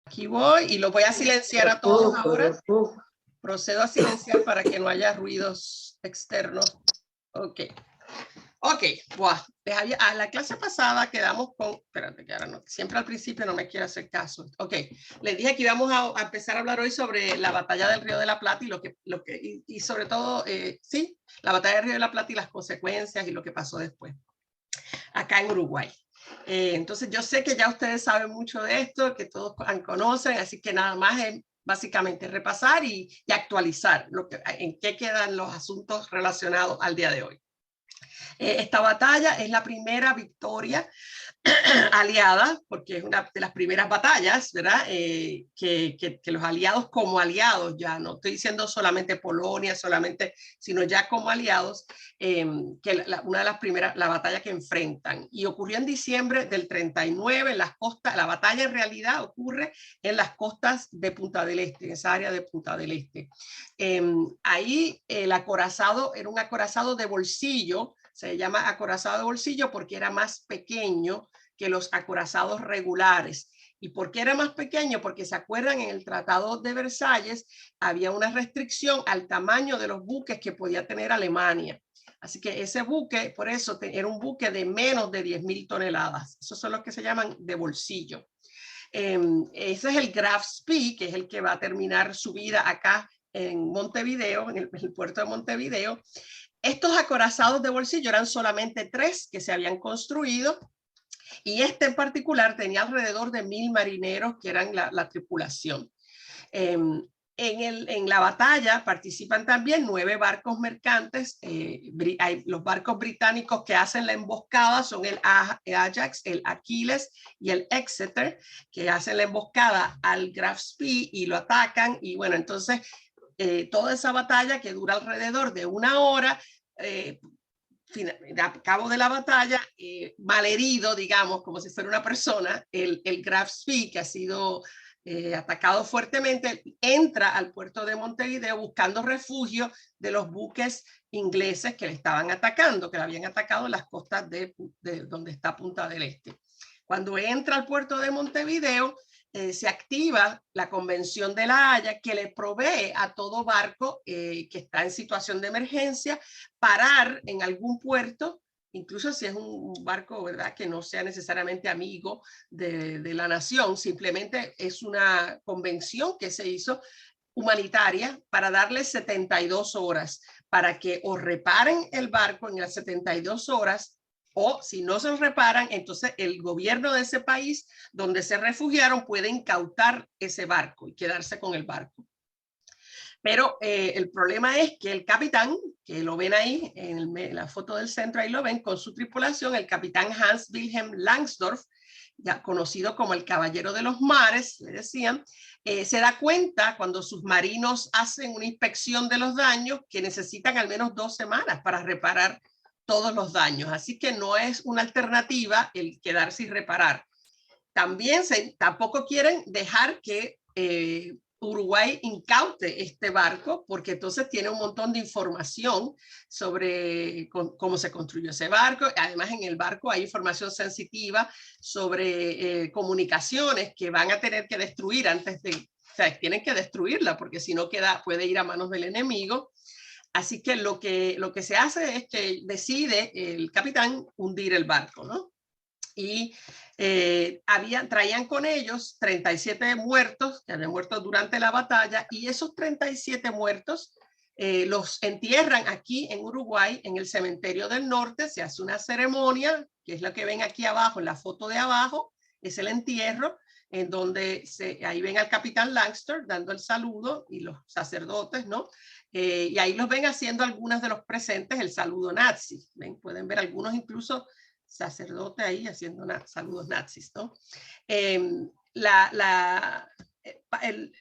Aquí voy y lo voy a silenciar a todos ahora. Procedo a silenciar para que no haya ruidos externos. Ok. Ok, wow. La clase pasada quedamos con, espérate que ahora no, siempre al principio no me quiere hacer caso. Ok, les dije que íbamos a empezar a hablar hoy sobre la batalla del Río de la Plata y sobre todo, sí, la batalla del Río de la Plata y las consecuencias y lo que pasó después acá en Uruguay. Entonces yo sé que ya ustedes saben mucho de esto, que todos conocen, así que nada más es básicamente repasar y actualizar en qué quedan los asuntos relacionados al día de hoy. Esta batalla es la primera victoria aliada, porque es una de las primeras batallas, ¿verdad? Que los aliados como aliados, ya no estoy diciendo solamente Polonia, sino ya como aliados, una de las primeras, la batalla que enfrentan. Y ocurrió en diciembre del 39 en las costas, la batalla en realidad ocurre en las costas de Punta del Este, en esa área de Punta del Este. Ahí el acorazado era un acorazado de bolsillo, se llama acorazado de bolsillo porque era más pequeño que los acorazados regulares. ¿Y por qué era más pequeño? Porque se acuerdan, en el Tratado de Versalles había una restricción al tamaño de los buques que podía tener Alemania. Así que ese buque, por eso era un buque de menos de 10.000 toneladas. Esos son los que se llaman de bolsillo. Ese es el Graf Spee, que es el que va a terminar su vida acá en Montevideo, en el puerto de Montevideo. Estos acorazados de bolsillo eran solamente 3 que se habían construido, y este en particular tenía alrededor de 1.000 marineros que eran la tripulación. En la batalla participan también 9 barcos mercantes. Los barcos británicos que hacen la emboscada son el Ajax, el Aquiles y el Exeter, que hacen la emboscada al Graf Spee y lo atacan. Y bueno, entonces toda esa batalla, que dura alrededor de 1 hora, a cabo de la batalla, malherido, digamos, como si fuera una persona, el Graf Spee, que ha sido atacado fuertemente, entra al puerto de Montevideo buscando refugio de los buques ingleses que le estaban atacando, que le habían atacado en las costas de donde está Punta del Este. Cuando entra al puerto de Montevideo, se activa la Convención de la Haya, que le provee a todo barco que está en situación de emergencia parar en algún puerto, incluso si es un barco, ¿verdad?, que no sea necesariamente amigo de la nación. Simplemente es una convención que se hizo humanitaria para darles 72 horas para que o reparen el barco en las 72 horas, o si no se reparan, entonces el gobierno de ese país donde se refugiaron puede incautar ese barco y quedarse con el barco. Pero el problema es que el capitán, que lo ven ahí en la foto del centro, ahí lo ven con su tripulación, el capitán Hans Wilhelm Langsdorff, ya conocido como el Caballero de los Mares, le decían, se da cuenta cuando sus marinos hacen una inspección de los daños que necesitan al menos 2 semanas para reparar todos los daños. Así que no es una alternativa el quedarse y reparar. Tampoco quieren dejar que Uruguay incaute este barco, porque entonces tiene un montón de información sobre cómo se construyó ese barco. Además, en el barco hay información sensitiva sobre comunicaciones que van a tener que destruir antes de, o sea, tienen que destruirla, porque si no puede ir a manos del enemigo. Así que lo que se hace es que decide el capitán hundir el barco, ¿no? Y traían con ellos 37 muertos que habían muerto durante la batalla, y esos 37 muertos los entierran aquí en Uruguay, en el cementerio del norte. Se hace una ceremonia, que es lo que ven aquí abajo, en la foto de abajo, es el entierro, en donde ahí ven al capitán Langsdorff dando el saludo y los sacerdotes, ¿no? Y ahí los ven haciendo algunos de los presentes el saludo nazi. ¿Ven? Pueden ver algunos incluso sacerdote ahí haciendo saludos nazis, ¿no?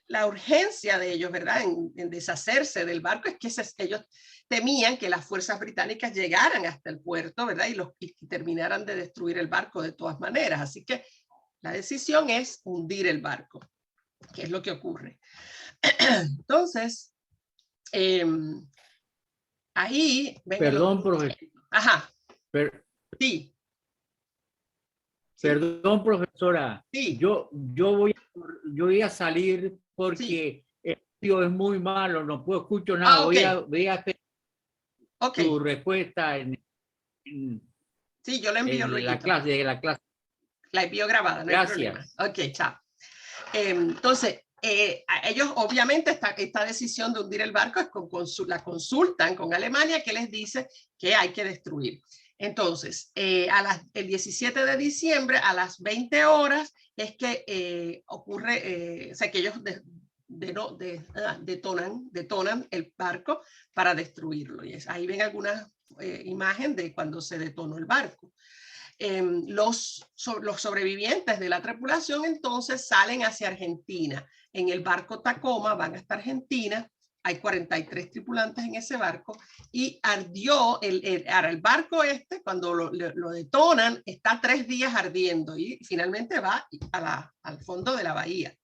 La urgencia de ellos, ¿verdad?, en deshacerse del barco, es que ellos temían que las fuerzas británicas llegaran hasta el puerto, ¿verdad?, y terminaran de destruir el barco de todas maneras. Así que la decisión es hundir el barco, que es lo que ocurre. Entonces, ahí... Perdón, profesor. Ajá. Sí. ¿sí? Perdón, profesora. Sí, Yo voy a salir sí. porque el audio es muy malo, no puedo escuchar nada. Ah, ok, Voy a hacer ok. tu respuesta Sí, yo le envío en luego. la clase. La envío grabada, no hay problema. Gracias. Ok, chao. Entonces, ellos obviamente esta decisión de hundir el barco es la consultan con Alemania, que les dice que hay que destruir. Entonces, el 17 de diciembre a las 20 horas es que ocurre, o sea, que ellos detonan el barco para destruirlo. Y ahí ven algunas imágenes de cuando se detonó el barco. Los sobrevivientes de la tripulación entonces salen hacia Argentina. En el barco Tacoma van hasta Argentina. Hay 43 tripulantes en ese barco y ardió el barco cuando lo detonan, está 3 días ardiendo y finalmente va al fondo de la bahía.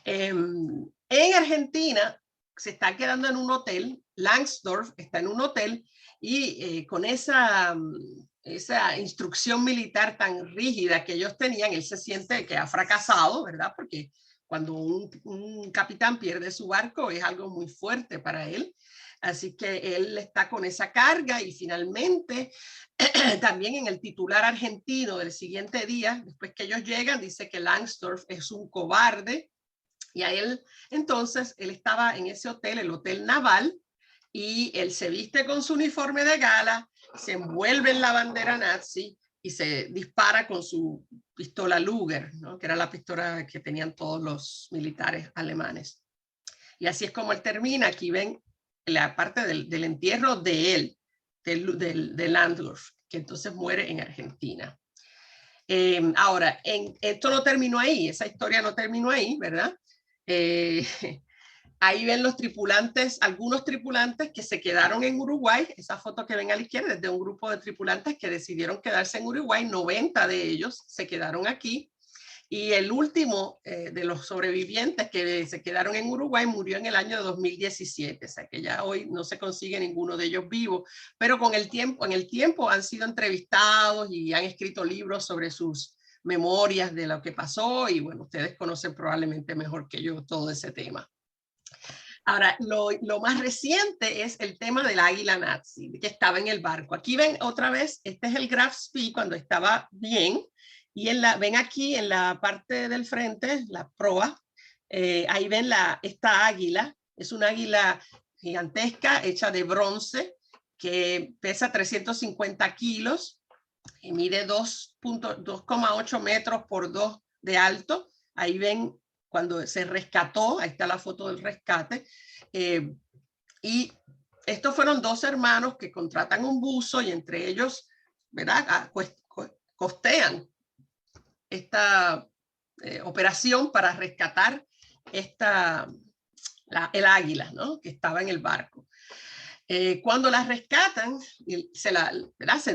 En Argentina se está quedando en un hotel, Langsdorff está en un hotel y con esa instrucción militar tan rígida que ellos tenían, él se siente que ha fracasado, ¿verdad? Porque cuando un capitán pierde su barco es algo muy fuerte para él. Así que él está con esa carga y finalmente también en el titular argentino del siguiente día, después que ellos llegan, dice que Langsdorff es un cobarde. Y a él, entonces, él estaba en ese hotel, el Hotel Naval, y él se viste con su uniforme de gala, se envuelve en la bandera nazi y se dispara con su pistola Luger, ¿no? Que era la pistola que tenían todos los militares alemanes. Y así es como él termina. Aquí ven la parte del entierro de él, de Landgraf, que entonces muere en Argentina. Ahora, esto no terminó ahí, esa historia no terminó ahí, ¿verdad? Eh, ahí ven los tripulantes, algunos tripulantes que se quedaron en Uruguay, esa foto que ven a la izquierda es de un grupo de tripulantes que decidieron quedarse en Uruguay, 90 de ellos se quedaron aquí, y el último de los sobrevivientes que se quedaron en Uruguay murió en el año 2017, o sea que ya hoy no se consigue ninguno de ellos vivo, pero en el tiempo han sido entrevistados y han escrito libros sobre sus memorias de lo que pasó y bueno, ustedes conocen probablemente mejor que yo todo ese tema. Ahora, lo más reciente es el tema del águila nazi, que estaba en el barco. Aquí ven otra vez, este es el Graf Spee cuando estaba bien, y ven aquí en la parte del frente, la proa, ahí ven esta águila, es una águila gigantesca hecha de bronce, que pesa 350 kilos, y mide 2,8 metros por 2 de alto. Ahí ven cuando se rescató, ahí está la foto del rescate. Y estos fueron 2 hermanos que contratan un buzo y entre ellos, ¿verdad? Costean esta operación para rescatar el águila, ¿no? Que estaba en el barco. Cuando la rescatan,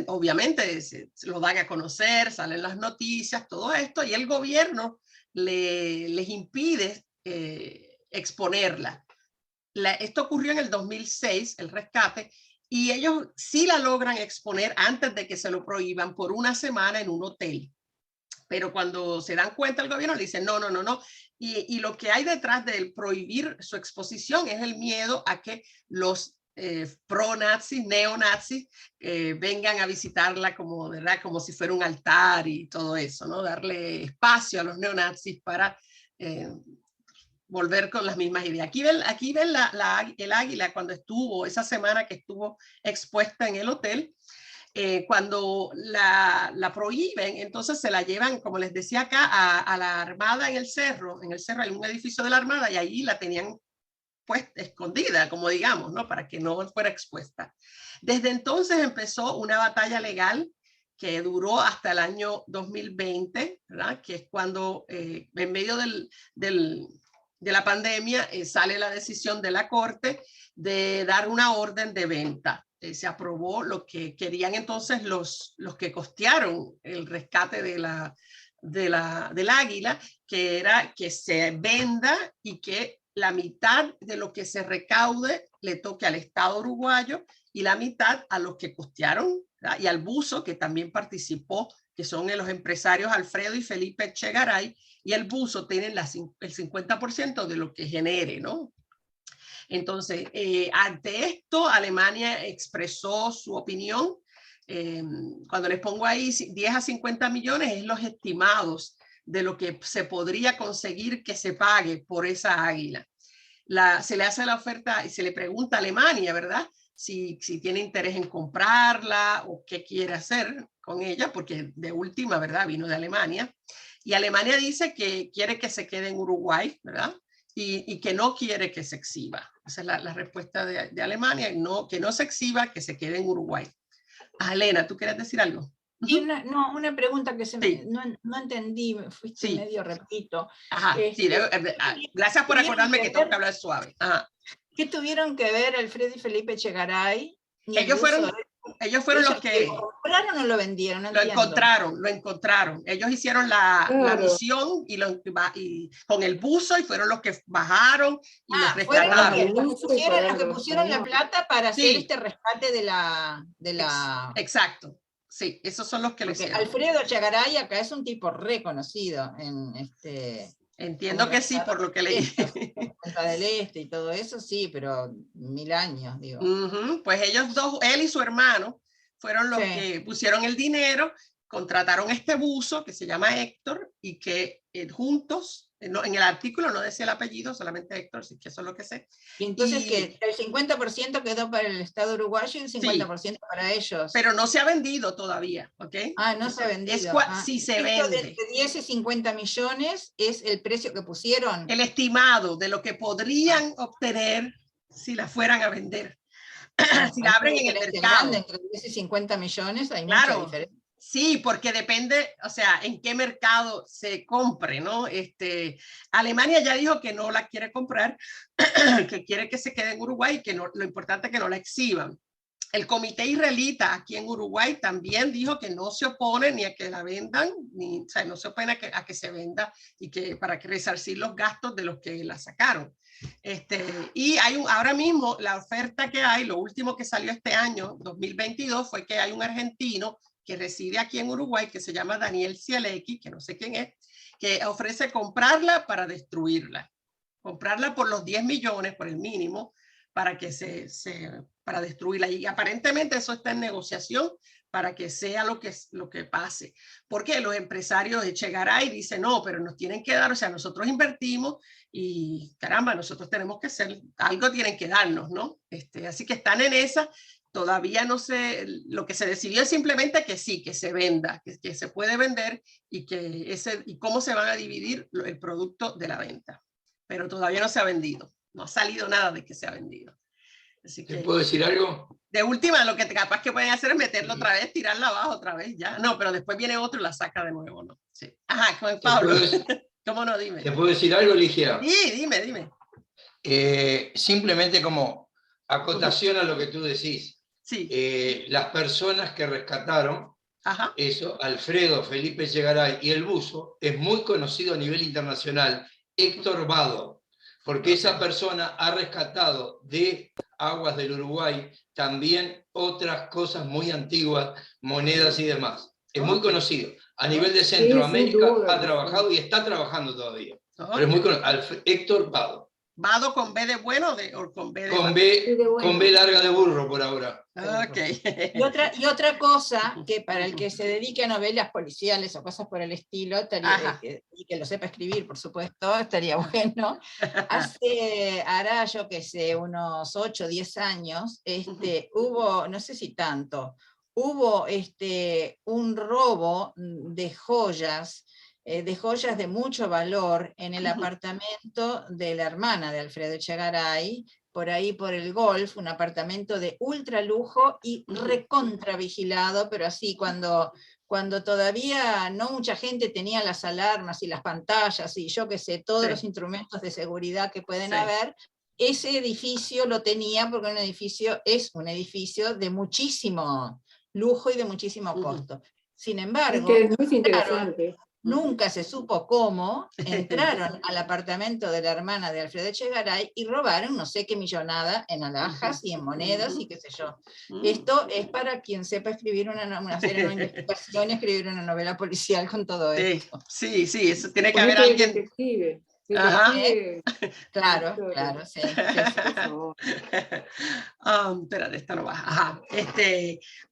obviamente se lo dan a conocer, salen las noticias, todo esto, y el gobierno les impide exponerla. Esto ocurrió en el 2006, el rescate, y ellos sí la logran exponer antes de que se lo prohíban por una semana en un hotel. Pero cuando se dan cuenta el gobierno le dicen no, no, no, no. Y lo que hay detrás del prohibir su exposición es el miedo a que los pro-nazis, neonazis, vengan a visitarla como, ¿verdad? Como si fuera un altar y todo eso, ¿no? Darle espacio a los neonazis para volver con las mismas ideas. Aquí ven el águila cuando estuvo, esa semana que estuvo expuesta en el hotel. Cuando la prohíben, entonces se la llevan, como les decía acá, a la Armada en el cerro hay un edificio de la Armada y ahí la tenían pues escondida, como digamos, ¿no? Para que no fuera expuesta. Desde entonces empezó una batalla legal que duró hasta el año 2020, ¿verdad? Que es cuando en medio de la pandemia sale la decisión de la Corte de dar una orden de venta. Se aprobó lo que querían entonces los que costearon el rescate del águila, que era que se venda y que la mitad de lo que se recaude le toque al Estado uruguayo y la mitad a los que costearon, ¿verdad? Y al buzo que también participó que son los empresarios Alfredo y Felipe Echegaray, y el buzo tienen el 50% de lo que genere, ¿no? Entonces, ante esto, Alemania expresó su opinión. Cuando les pongo ahí 10 a 50 millones, es los estimados de lo que se podría conseguir que se pague por esa águila. Se le hace la oferta y se le pregunta a Alemania, ¿verdad? Si tiene interés en comprarla o qué quiere hacer con ella, porque de última, ¿verdad? Vino de Alemania. Y Alemania dice que quiere que se quede en Uruguay, ¿verdad? Y que no quiere que se exhiba. Esa es la respuesta de Alemania, que no se exhiba, que se quede en Uruguay. Elena, ¿tú quieres decir algo? Y una pregunta que sí. no entendí, fuiste sí. medio repito. Ajá, sí, gracias por acordarme que tengo que hablar suave. Ajá. ¿Qué tuvieron que ver Alfredo y Felipe Echegaray? Ellos fueron los que ¿Lo compraron o lo vendieron? No lo entiendo. encontraron. Ellos hicieron la misión y con el buzo, y fueron los que bajaron y los rescataron. Fueron los que pusieron la plata para hacer este rescate de la... Exacto. Sí, esos son los que lo hicieron. Alfredo Echegaray acá es un tipo reconocido en Entiendo que sí, por lo que leí. Punta del Este y todo eso, sí, pero 1000 años, digo. Pues ellos dos, él y su hermano, fueron los que pusieron el dinero, contrataron este buzo que se llama Héctor, y que juntos, en el artículo no decía el apellido, solamente Héctor, así que eso es lo que sé. Y entonces que el 50% quedó para el Estado uruguayo y el 50% para ellos. Pero no se ha vendido todavía, ¿ok? No se ha vendido. Si se vende. De 10 y 50 millones es el precio que pusieron. El estimado de lo que podrían obtener si la fueran a vender. Si la abren en el mercado. Entre 10 y 50 millones hay claro, mucha diferencia. Sí, porque depende, o sea, en qué mercado se compre, ¿no? Alemania ya dijo que no la quiere comprar, que quiere que se quede en Uruguay, que no, lo importante es que no la exhiban. El comité israelita aquí en Uruguay también dijo que no se opone ni a que la vendan, o sea, no se opone a que se venda, y que para que resarcir los gastos de los que la sacaron. Y ahora mismo la oferta que hay, lo último que salió este año, 2022, fue que hay un argentino que reside aquí en Uruguay, que se llama Daniel Cielecki, que no sé quién es, que ofrece comprarla para destruirla. Comprarla por los 10 millones, por el mínimo, para que para destruirla. Y aparentemente eso está en negociación para que sea lo que pase. Porque los empresarios de Echegaray dicen, no, pero nos tienen que dar, o sea, nosotros invertimos y caramba, nosotros tenemos que hacer, algo tienen que darnos, ¿no? Así que están en esa. Todavía no sé, lo que se decidió es simplemente que sí, que se venda, que se puede vender, y cómo se van a dividir el producto de la venta. Pero todavía no se ha vendido, no ha salido nada de que se ha vendido. Así que, ¿te puedo decir algo? De última, lo que capaz que pueden hacer es meterlo otra vez, tirarla abajo otra vez, ya. No, pero después viene otro y la saca de nuevo, ¿no? Sí. Ajá, con Pablo. ¿Cómo no? Dime. ¿Te puedo decir algo, Ligia? Sí, dime. Simplemente como acotación a lo que tú decís. Sí. Las personas que rescataron, eso, Alfredo, Felipe Echegaray y el buzo, es muy conocido a nivel internacional, Héctor Vado, porque esa persona ha rescatado de aguas del Uruguay también otras cosas muy antiguas, monedas y demás. Es muy conocido. A nivel de Centroamérica ha trabajado y está trabajando todavía. Pero es muy conocido. Héctor Vado. ¿Vado con B de bueno o con B de con B larga de burro por ahora. Okay. Y otra cosa que para el que se dedique a novelas policiales o cosas por el estilo, y que lo sepa escribir, por supuesto, estaría bueno. Hará yo que sé, unos 8 o 10 años, hubo, no sé si tanto, hubo un robo de joyas de mucho valor en el apartamento de la hermana de Alfredo Echegaray, por ahí por el Golf, un apartamento de ultra lujo y recontra vigilado, pero así cuando todavía no mucha gente tenía las alarmas y las pantallas y yo qué sé, todos los instrumentos de seguridad que pueden haber, ese edificio lo tenía porque es un edificio de muchísimo lujo y de muchísimo costo. Sin embargo, es que es muy interesante. nunca se supo cómo, entraron al apartamento de la hermana de Alfredo Echegaray y robaron no sé qué millonada en alhajas y en monedas y qué sé yo. Esto es para quien sepa escribir hacer una investigación y escribir una novela policial con todo esto. Sí, sí, eso tiene que haber alguien. Detective. Claro, sí. Espérate, esta no va. Ajá.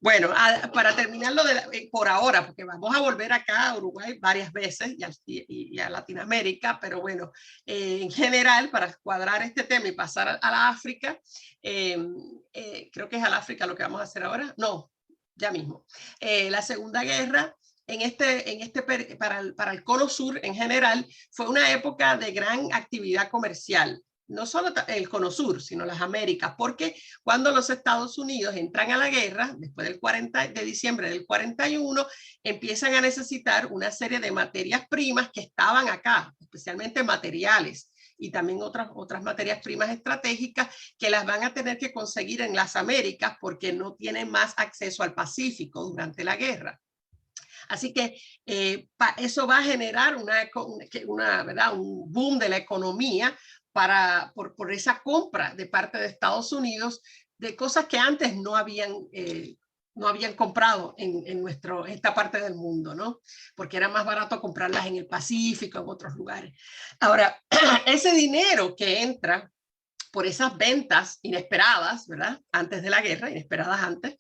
Bueno, para terminar lo de por ahora, porque vamos a volver acá a Uruguay varias veces y a Latinoamérica, pero bueno, en general, para cuadrar este tema y pasar a la África, creo que es al África lo que vamos a hacer ahora. No, ya mismo. La Segunda Guerra. Para el Cono Sur en general, fue una época de gran actividad comercial. No solo el Cono Sur, sino las Américas, porque cuando los Estados Unidos entran a la guerra, después de diciembre del 41, empiezan a necesitar una serie de materias primas que estaban acá, especialmente materiales, y también otras materias primas estratégicas que las van a tener que conseguir en las Américas porque no tienen más acceso al Pacífico durante la guerra. Así que eso va a generar ¿verdad? Un boom de la economía por esa compra de parte de Estados Unidos de cosas que antes no habían comprado en esta parte del mundo, ¿no? Porque era más barato comprarlas en el Pacífico, en otros lugares. Ahora, ese dinero que entra por esas ventas inesperadas, ¿verdad? Antes de la guerra, inesperadas antes,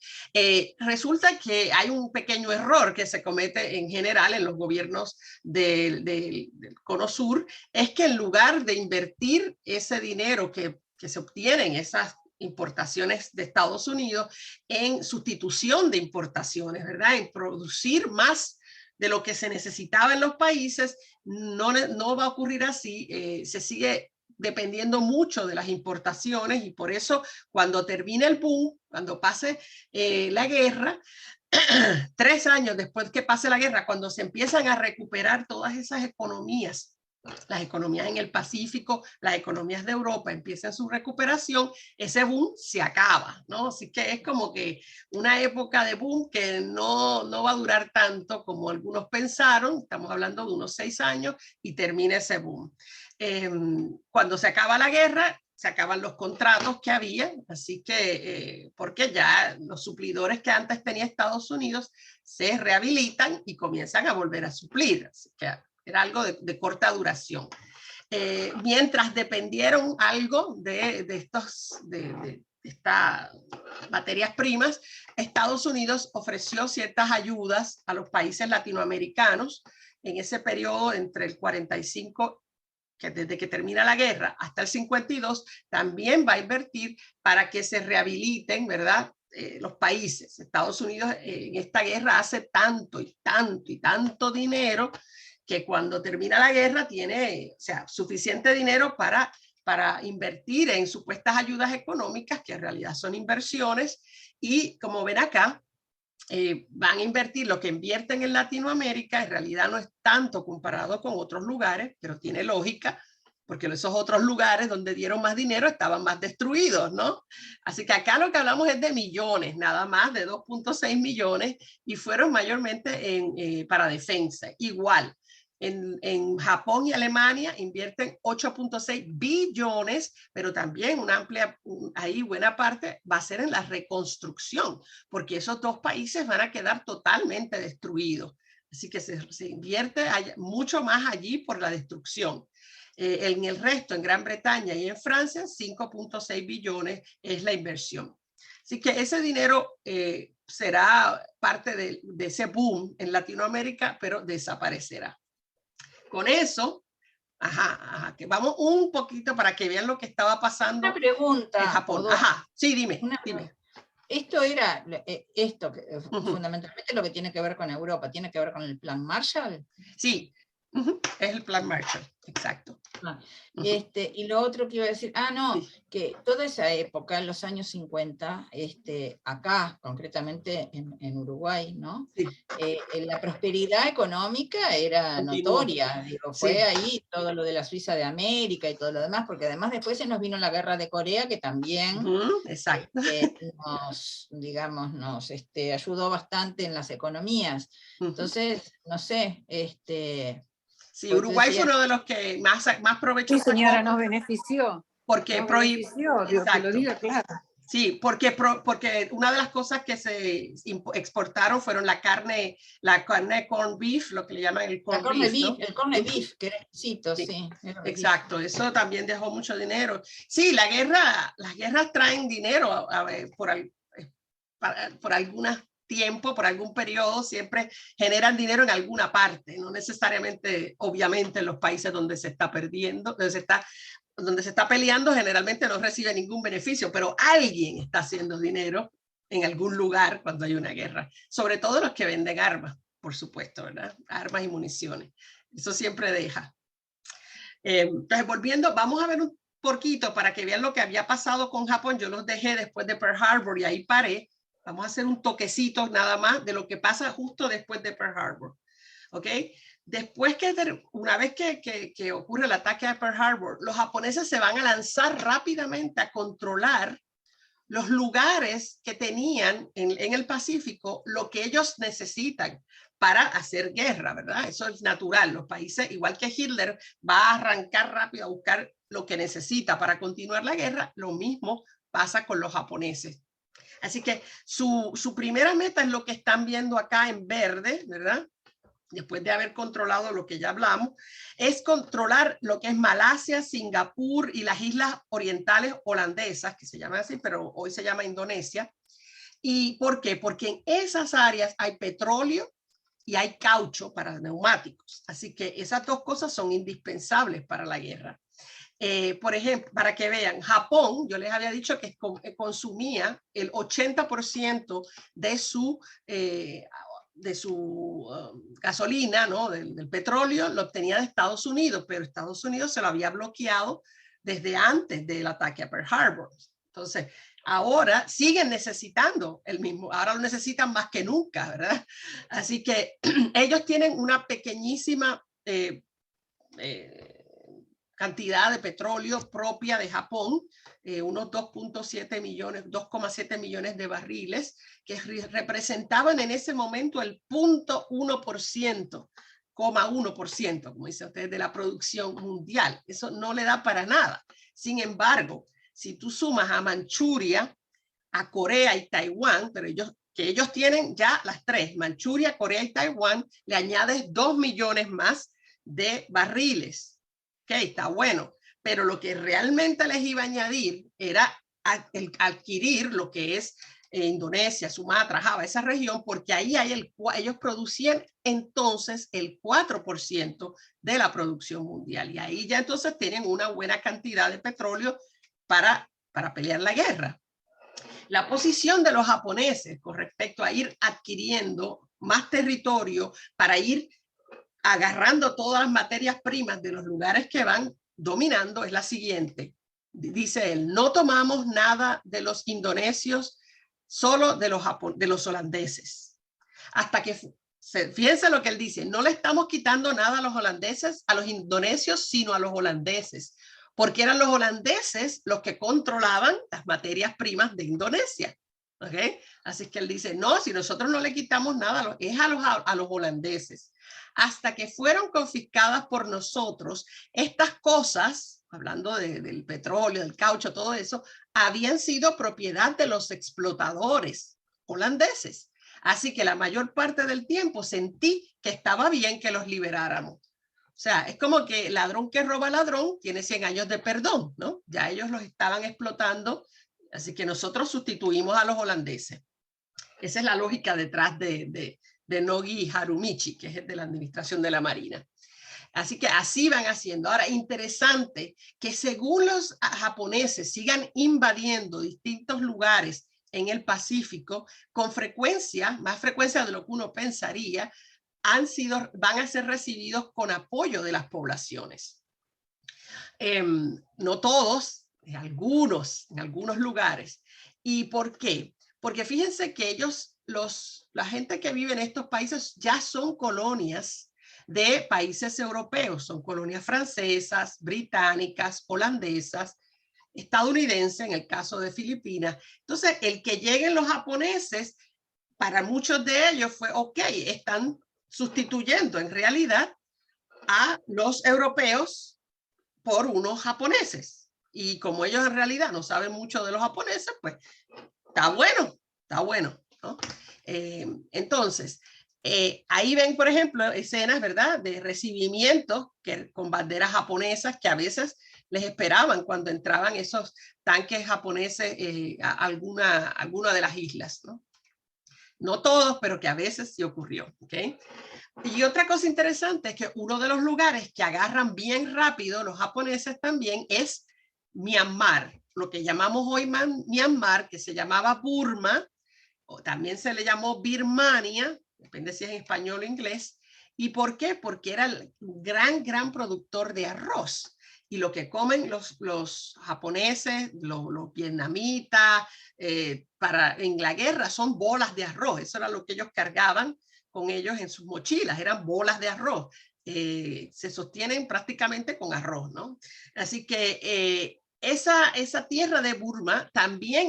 resulta que hay un pequeño error que se comete en general en los gobiernos del Cono Sur, es que en lugar de invertir ese dinero que se obtiene en esas importaciones de Estados Unidos en sustitución de importaciones, ¿verdad? En producir más de lo que se necesitaba en los países, no va a ocurrir así, se sigue dependiendo mucho de las importaciones y por eso cuando termine el boom, cuando pase la guerra, 3 años después que pase la guerra, cuando se empiezan a recuperar todas esas economías, las economías en el Pacífico, las economías de Europa empiezan su recuperación, ese boom se acaba, ¿no? Así que es como que una época de boom que no va a durar tanto como algunos pensaron, estamos hablando de unos 6 años y termina ese boom. Cuando se acaba la guerra, se acaban los contratos que había, así que, porque ya los suplidores que antes tenía Estados Unidos se rehabilitan y comienzan a volver a suplir, así que era algo de corta duración. Mientras dependieron algo de estas materias primas, Estados Unidos ofreció ciertas ayudas a los países latinoamericanos en ese periodo entre el 45 que desde que termina la guerra hasta el 52, también va a invertir para que se rehabiliten, ¿verdad? Los países. Estados Unidos en esta guerra hace tanto y tanto y tanto dinero que cuando termina la guerra tiene, o sea, suficiente dinero para invertir en supuestas ayudas económicas, que en realidad son inversiones, y como ven acá, van a invertir lo que invierten en Latinoamérica, en realidad no es tanto comparado con otros lugares, pero tiene lógica, porque esos otros lugares donde dieron más dinero estaban más destruidos, ¿no? Así que acá lo que hablamos es de millones, nada más de 2.6 millones, y fueron mayormente para defensa. Igual, en Japón y Alemania invierten 8.6 billones, pero también ahí buena parte va a ser en la reconstrucción, porque esos dos países van a quedar totalmente destruidos. Así que se invierte mucho más allí por la destrucción. En el resto, en Gran Bretaña y en Francia, 5.6 billones es la inversión. Así que ese dinero será parte de ese boom en Latinoamérica, pero desaparecerá. Con eso, que vamos un poquito para que vean lo que estaba pasando una pregunta, en Japón. Sí, dime. Esto era, fundamentalmente lo que tiene que ver con Europa, ¿tiene que ver con el Plan Marshall? Sí, es el Plan Marshall, exacto. Y lo otro que iba a decir, que toda esa época, en los años 50, acá, concretamente en Uruguay, ¿no? Sí. La prosperidad económica era notoria, fue ahí todo lo de la Suiza de América y todo lo demás, porque además después se nos vino la guerra de Corea, que también nos ayudó bastante en las economías. Entonces, no sé, sí, Uruguay fue uno de los que más provecho sacó. Sí, señora, nos benefició. Porque benefició, Dios que lo diga, claro. Sí, porque una de las cosas que se exportaron fueron la carne corned beef, lo que le llaman el corned beef, ¿no? El corned beef, que era exquisito, sí. Exacto, eso también dejó mucho dinero. Sí, las guerras traen dinero por algún tiempo, por algún periodo, siempre generan dinero en alguna parte, no necesariamente, obviamente, en los países donde se está perdiendo, donde se está peleando, generalmente no recibe ningún beneficio, pero alguien está haciendo dinero en algún lugar cuando hay una guerra, sobre todo los que venden armas, por supuesto, ¿verdad? Armas y municiones. Eso siempre deja. Entonces, volviendo, vamos a ver un poquito para que vean lo que había pasado con Japón. Yo los dejé después de Pearl Harbor y ahí paré. Vamos a hacer un toquecito nada más de lo que pasa justo después de Pearl Harbor. ¿Ok? Después una vez que ocurre el ataque a Pearl Harbor, los japoneses se van a lanzar rápidamente a controlar los lugares que tenían en el Pacífico, lo que ellos necesitan para hacer guerra, ¿verdad? Eso es natural. Los países, igual que Hitler, va a arrancar rápido a buscar lo que necesita para continuar la guerra, lo mismo pasa con los japoneses. Así que su primera meta es lo que están viendo acá en verde, ¿verdad? Después de haber controlado lo que ya hablamos, es controlar lo que es Malasia, Singapur y las islas orientales holandesas, que se llaman así, pero hoy se llama Indonesia. ¿Y por qué? Porque en esas áreas hay petróleo y hay caucho para neumáticos. Así que esas dos cosas son indispensables para la guerra. Por ejemplo, para que vean, Japón, yo les había dicho que consumía el 80% de su gasolina, ¿no? del petróleo, lo obtenía de Estados Unidos, pero Estados Unidos se lo había bloqueado desde antes del ataque a Pearl Harbor. Entonces, ahora siguen necesitando el mismo, ahora lo necesitan más que nunca, ¿verdad? Así que ellos tienen una pequeñísima cantidad de petróleo propia de Japón, unos 2,7 millones de barriles, que representaban en ese momento el 0,1%, como dicen ustedes, de la producción mundial. Eso no le da para nada. Sin embargo, si tú sumas a Manchuria, a Corea y Taiwán, pero ellos tienen ya las tres, Manchuria, Corea y Taiwán, le añades 2 millones más de barriles. Ok, está bueno, pero lo que realmente les iba a añadir era adquirir lo que es Indonesia, Sumatra, Java, esa región, porque ahí ellos producían entonces el 4% de la producción mundial y ahí ya entonces tienen una buena cantidad de petróleo para pelear la guerra. La posición de los japoneses con respecto a ir adquiriendo más territorio para ir agarrando todas las materias primas de los lugares que van dominando es la siguiente. Dice él, no tomamos nada de los indonesios, solo de los holandeses. Hasta que, fíjense lo que él dice, no le estamos quitando nada a los holandeses, a los indonesios, sino a los holandeses, porque eran los holandeses los que controlaban las materias primas de Indonesia. ¿Okay? Así que él dice, no, si nosotros no le quitamos nada, es a los holandeses. Hasta que fueron confiscadas por nosotros, estas cosas, hablando del petróleo, del caucho, todo eso, habían sido propiedad de los explotadores holandeses. Así que la mayor parte del tiempo sentí que estaba bien que los liberáramos. O sea, es como que ladrón que roba ladrón tiene 100 años de perdón, ¿no? Ya ellos los estaban explotando, así que nosotros sustituimos a los holandeses. Esa es la lógica detrás de Nogi Harumichi, que es de la Administración de la Marina. Así que así van haciendo. Ahora, interesante que según los japoneses sigan invadiendo distintos lugares en el Pacífico, con frecuencia, más frecuencia de lo que uno pensaría, van a ser recibidos con apoyo de las poblaciones. No todos, en algunos lugares. ¿Y por qué? Porque fíjense que ellos, la gente que vive en estos países ya son colonias de países europeos, son colonias francesas, británicas, holandesas, estadounidenses, en el caso de Filipinas. Entonces, el que lleguen los japoneses, para muchos de ellos fue, ok, están sustituyendo en realidad a los europeos por unos japoneses. Y como ellos en realidad no saben mucho de los japoneses, pues está bueno, ¿no? Entonces, ahí ven, por ejemplo, escenas, ¿verdad?, de recibimiento con banderas japonesas que a veces les esperaban cuando entraban esos tanques japoneses a alguna de las islas, ¿no? No todos, pero que a veces sí ocurrió, ¿ok? Y otra cosa interesante es que uno de los lugares que agarran bien rápido los japoneses también es Myanmar, lo que llamamos hoy Myanmar, que se llamaba Burma, o también se le llamó Birmania, depende si es en español o inglés. ¿Y por qué? Porque era el gran productor de arroz. Y lo que comen los japoneses, los vietnamitas, en la guerra son bolas de arroz. Eso era lo que ellos cargaban con ellos en sus mochilas, eran bolas de arroz. Se sostienen prácticamente con arroz, ¿no? Así que esa tierra de Burma también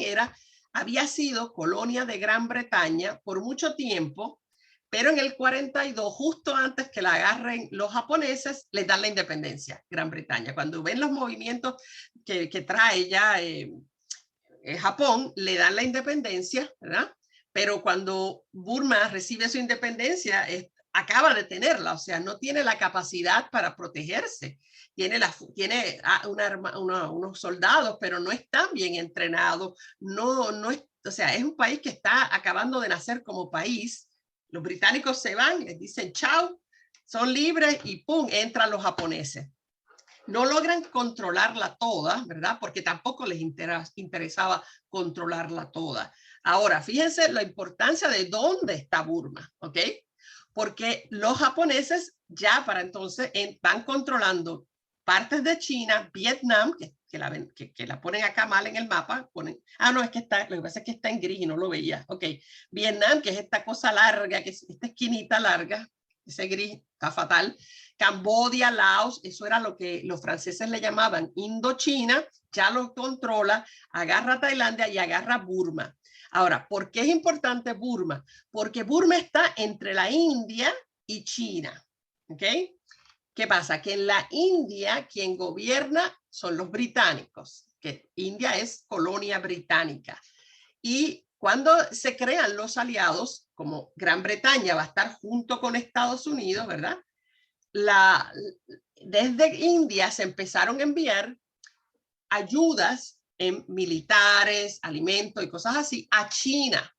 había sido colonia de Gran Bretaña por mucho tiempo, pero en el 42, justo antes que la agarren los japoneses, les dan la independencia, Gran Bretaña. Cuando ven los movimientos que trae ya Japón, le dan la independencia, ¿verdad? Pero cuando Burma recibe su independencia, acaba de tenerla, o sea, no tiene la capacidad para protegerse. Tiene unos soldados, pero no están bien entrenados. O sea, es un país que está acabando de nacer como país. Los británicos se van, les dicen chao, son libres y pum, entran los japoneses. No logran controlarla toda, ¿verdad? Porque tampoco les interesaba controlarla toda. Ahora, fíjense la importancia de dónde está Burma, ¿ok? Porque los japoneses ya para entonces van controlando partes de China, Vietnam, que la ponen acá mal en el mapa, no, es que lo que pasa es que está en gris y no lo veía, ok. Vietnam, que es esta cosa larga, que es esta esquinita larga, ese gris está fatal. Camboya, Laos, eso era lo que los franceses le llamaban Indochina, ya lo controla, agarra Tailandia y agarra Burma. Ahora, ¿por qué es importante Burma? Porque Burma está entre la India y China, ¿ok? ¿Qué pasa? Que en la India quien gobierna son los británicos, que India es colonia británica. Y cuando se crean los aliados, como Gran Bretaña va a estar junto con Estados Unidos, ¿verdad? Desde India se empezaron a enviar ayudas en militares, alimentos y cosas así a China.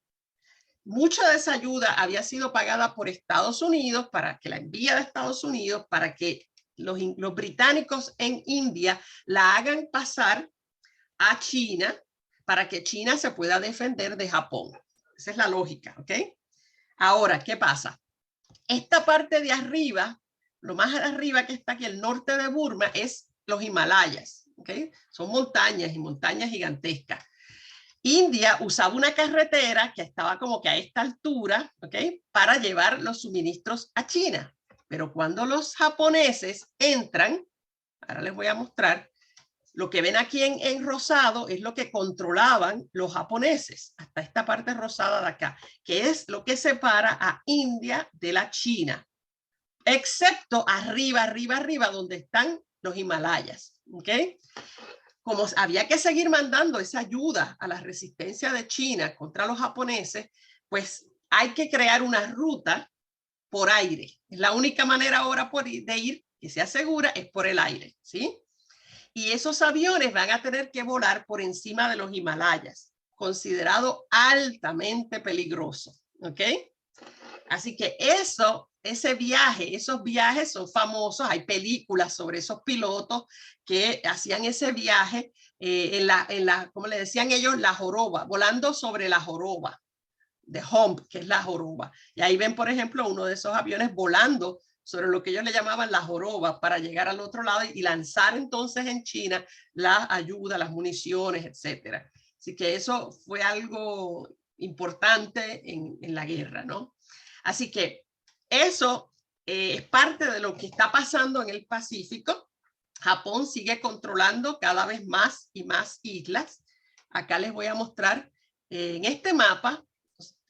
Mucha de esa ayuda había sido pagada por Estados Unidos para que la envía de Estados Unidos para que los británicos en India la hagan pasar a China para que China se pueda defender de Japón. Esa es la lógica, ¿ok? Ahora, ¿qué pasa? Esta parte de arriba, lo más arriba que está aquí, el norte de Burma, es los Himalayas, ¿ok? Son montañas y montañas gigantescas. India usaba una carretera que estaba como que a esta altura, ¿ok? Para llevar los suministros a China. Pero cuando los japoneses entran, ahora les voy a mostrar, lo que ven aquí en rosado es lo que controlaban los japoneses, hasta esta parte rosada de acá, que es lo que separa a India de la China, excepto arriba, donde están los Himalayas, ¿ok? Como había que seguir mandando esa ayuda a la resistencia de China contra los japoneses, pues hay que crear una ruta por aire. Es la única manera ahora de ir que sea segura es por el aire, ¿sí? Y esos aviones van a tener que volar por encima de los Himalayas, considerado altamente peligroso, ¿ok? Así que esos viajes son famosos, hay películas sobre esos pilotos que hacían ese viaje como le decían ellos, la joroba, volando sobre la joroba, de hump, que es la joroba. Y ahí ven, por ejemplo, uno de esos aviones volando sobre lo que ellos le llamaban la joroba para llegar al otro lado y lanzar entonces en China la ayuda, las municiones, etcétera. Así que eso fue algo importante en la guerra, ¿no? Así que eso es parte de lo que está pasando en el Pacífico. Japón sigue controlando cada vez más y más islas. Acá les voy a mostrar en este mapa.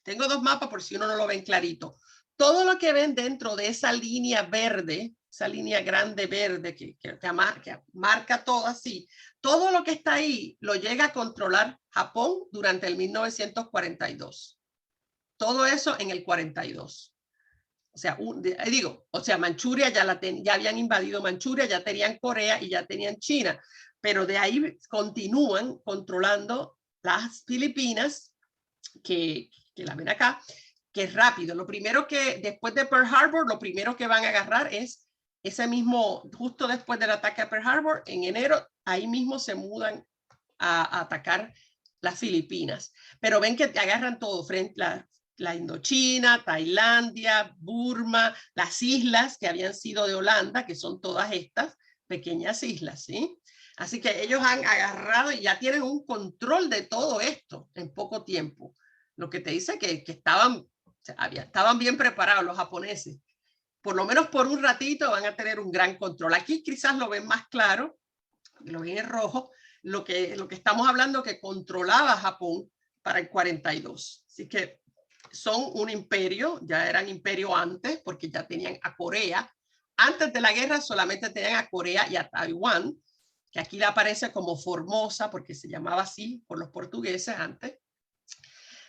Tengo dos mapas por si uno no lo ven clarito. Todo lo que ven dentro de esa línea verde, esa línea grande verde que marca todo así, todo lo que está ahí lo llega a controlar Japón durante el 1942. Todo eso en el 42. O sea, Manchuria ya habían invadido Manchuria, ya tenían Corea y ya tenían China, pero de ahí continúan controlando las Filipinas, que la ven acá, que es rápido. Lo primero que, después de Pearl Harbor, lo primero que van a agarrar es ese mismo, justo después del ataque a Pearl Harbor, en enero, ahí mismo se mudan a atacar las Filipinas. Pero ven que agarran todo, frente la Indochina, Tailandia, Burma, las islas que habían sido de Holanda, que son todas estas pequeñas islas, ¿sí? Así que ellos han agarrado y ya tienen un control de todo esto en poco tiempo. Lo que te dice que estaban bien preparados los japoneses. Por lo menos por un ratito van a tener un gran control. Aquí quizás lo ven más claro, lo ven en rojo, lo que estamos hablando que controlaba Japón para el 42. Así que son un imperio, ya eran imperio antes, porque ya tenían a Corea. Antes de la guerra solamente tenían a Corea y a Taiwán, que aquí le aparece como Formosa, porque se llamaba así por los portugueses antes.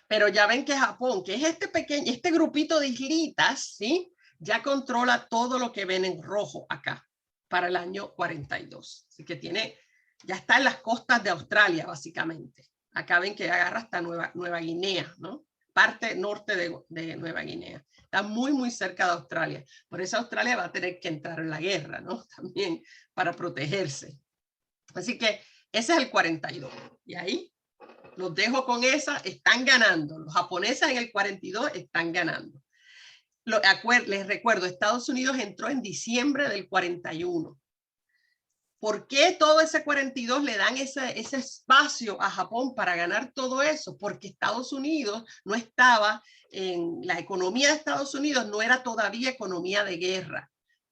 Pero ya ven que Japón, que es este grupito de islitas, ¿sí? Ya controla todo lo que ven en rojo acá para el año 42. Así que ya está en las costas de Australia, básicamente. Acá ven que agarra hasta Nueva Guinea, ¿no? Parte norte de Nueva Guinea. Está muy, muy cerca de Australia. Por eso Australia va a tener que entrar en la guerra, ¿no? También para protegerse. Así que ese es el 42. Y ahí los dejo con esa, están ganando. Los japoneses en el 42 están ganando. Les recuerdo, Estados Unidos entró en diciembre del 41. ¿Por qué todo ese 42 le dan ese espacio a Japón para ganar todo eso? Porque Estados Unidos no estaba la economía de Estados Unidos no era todavía economía de guerra.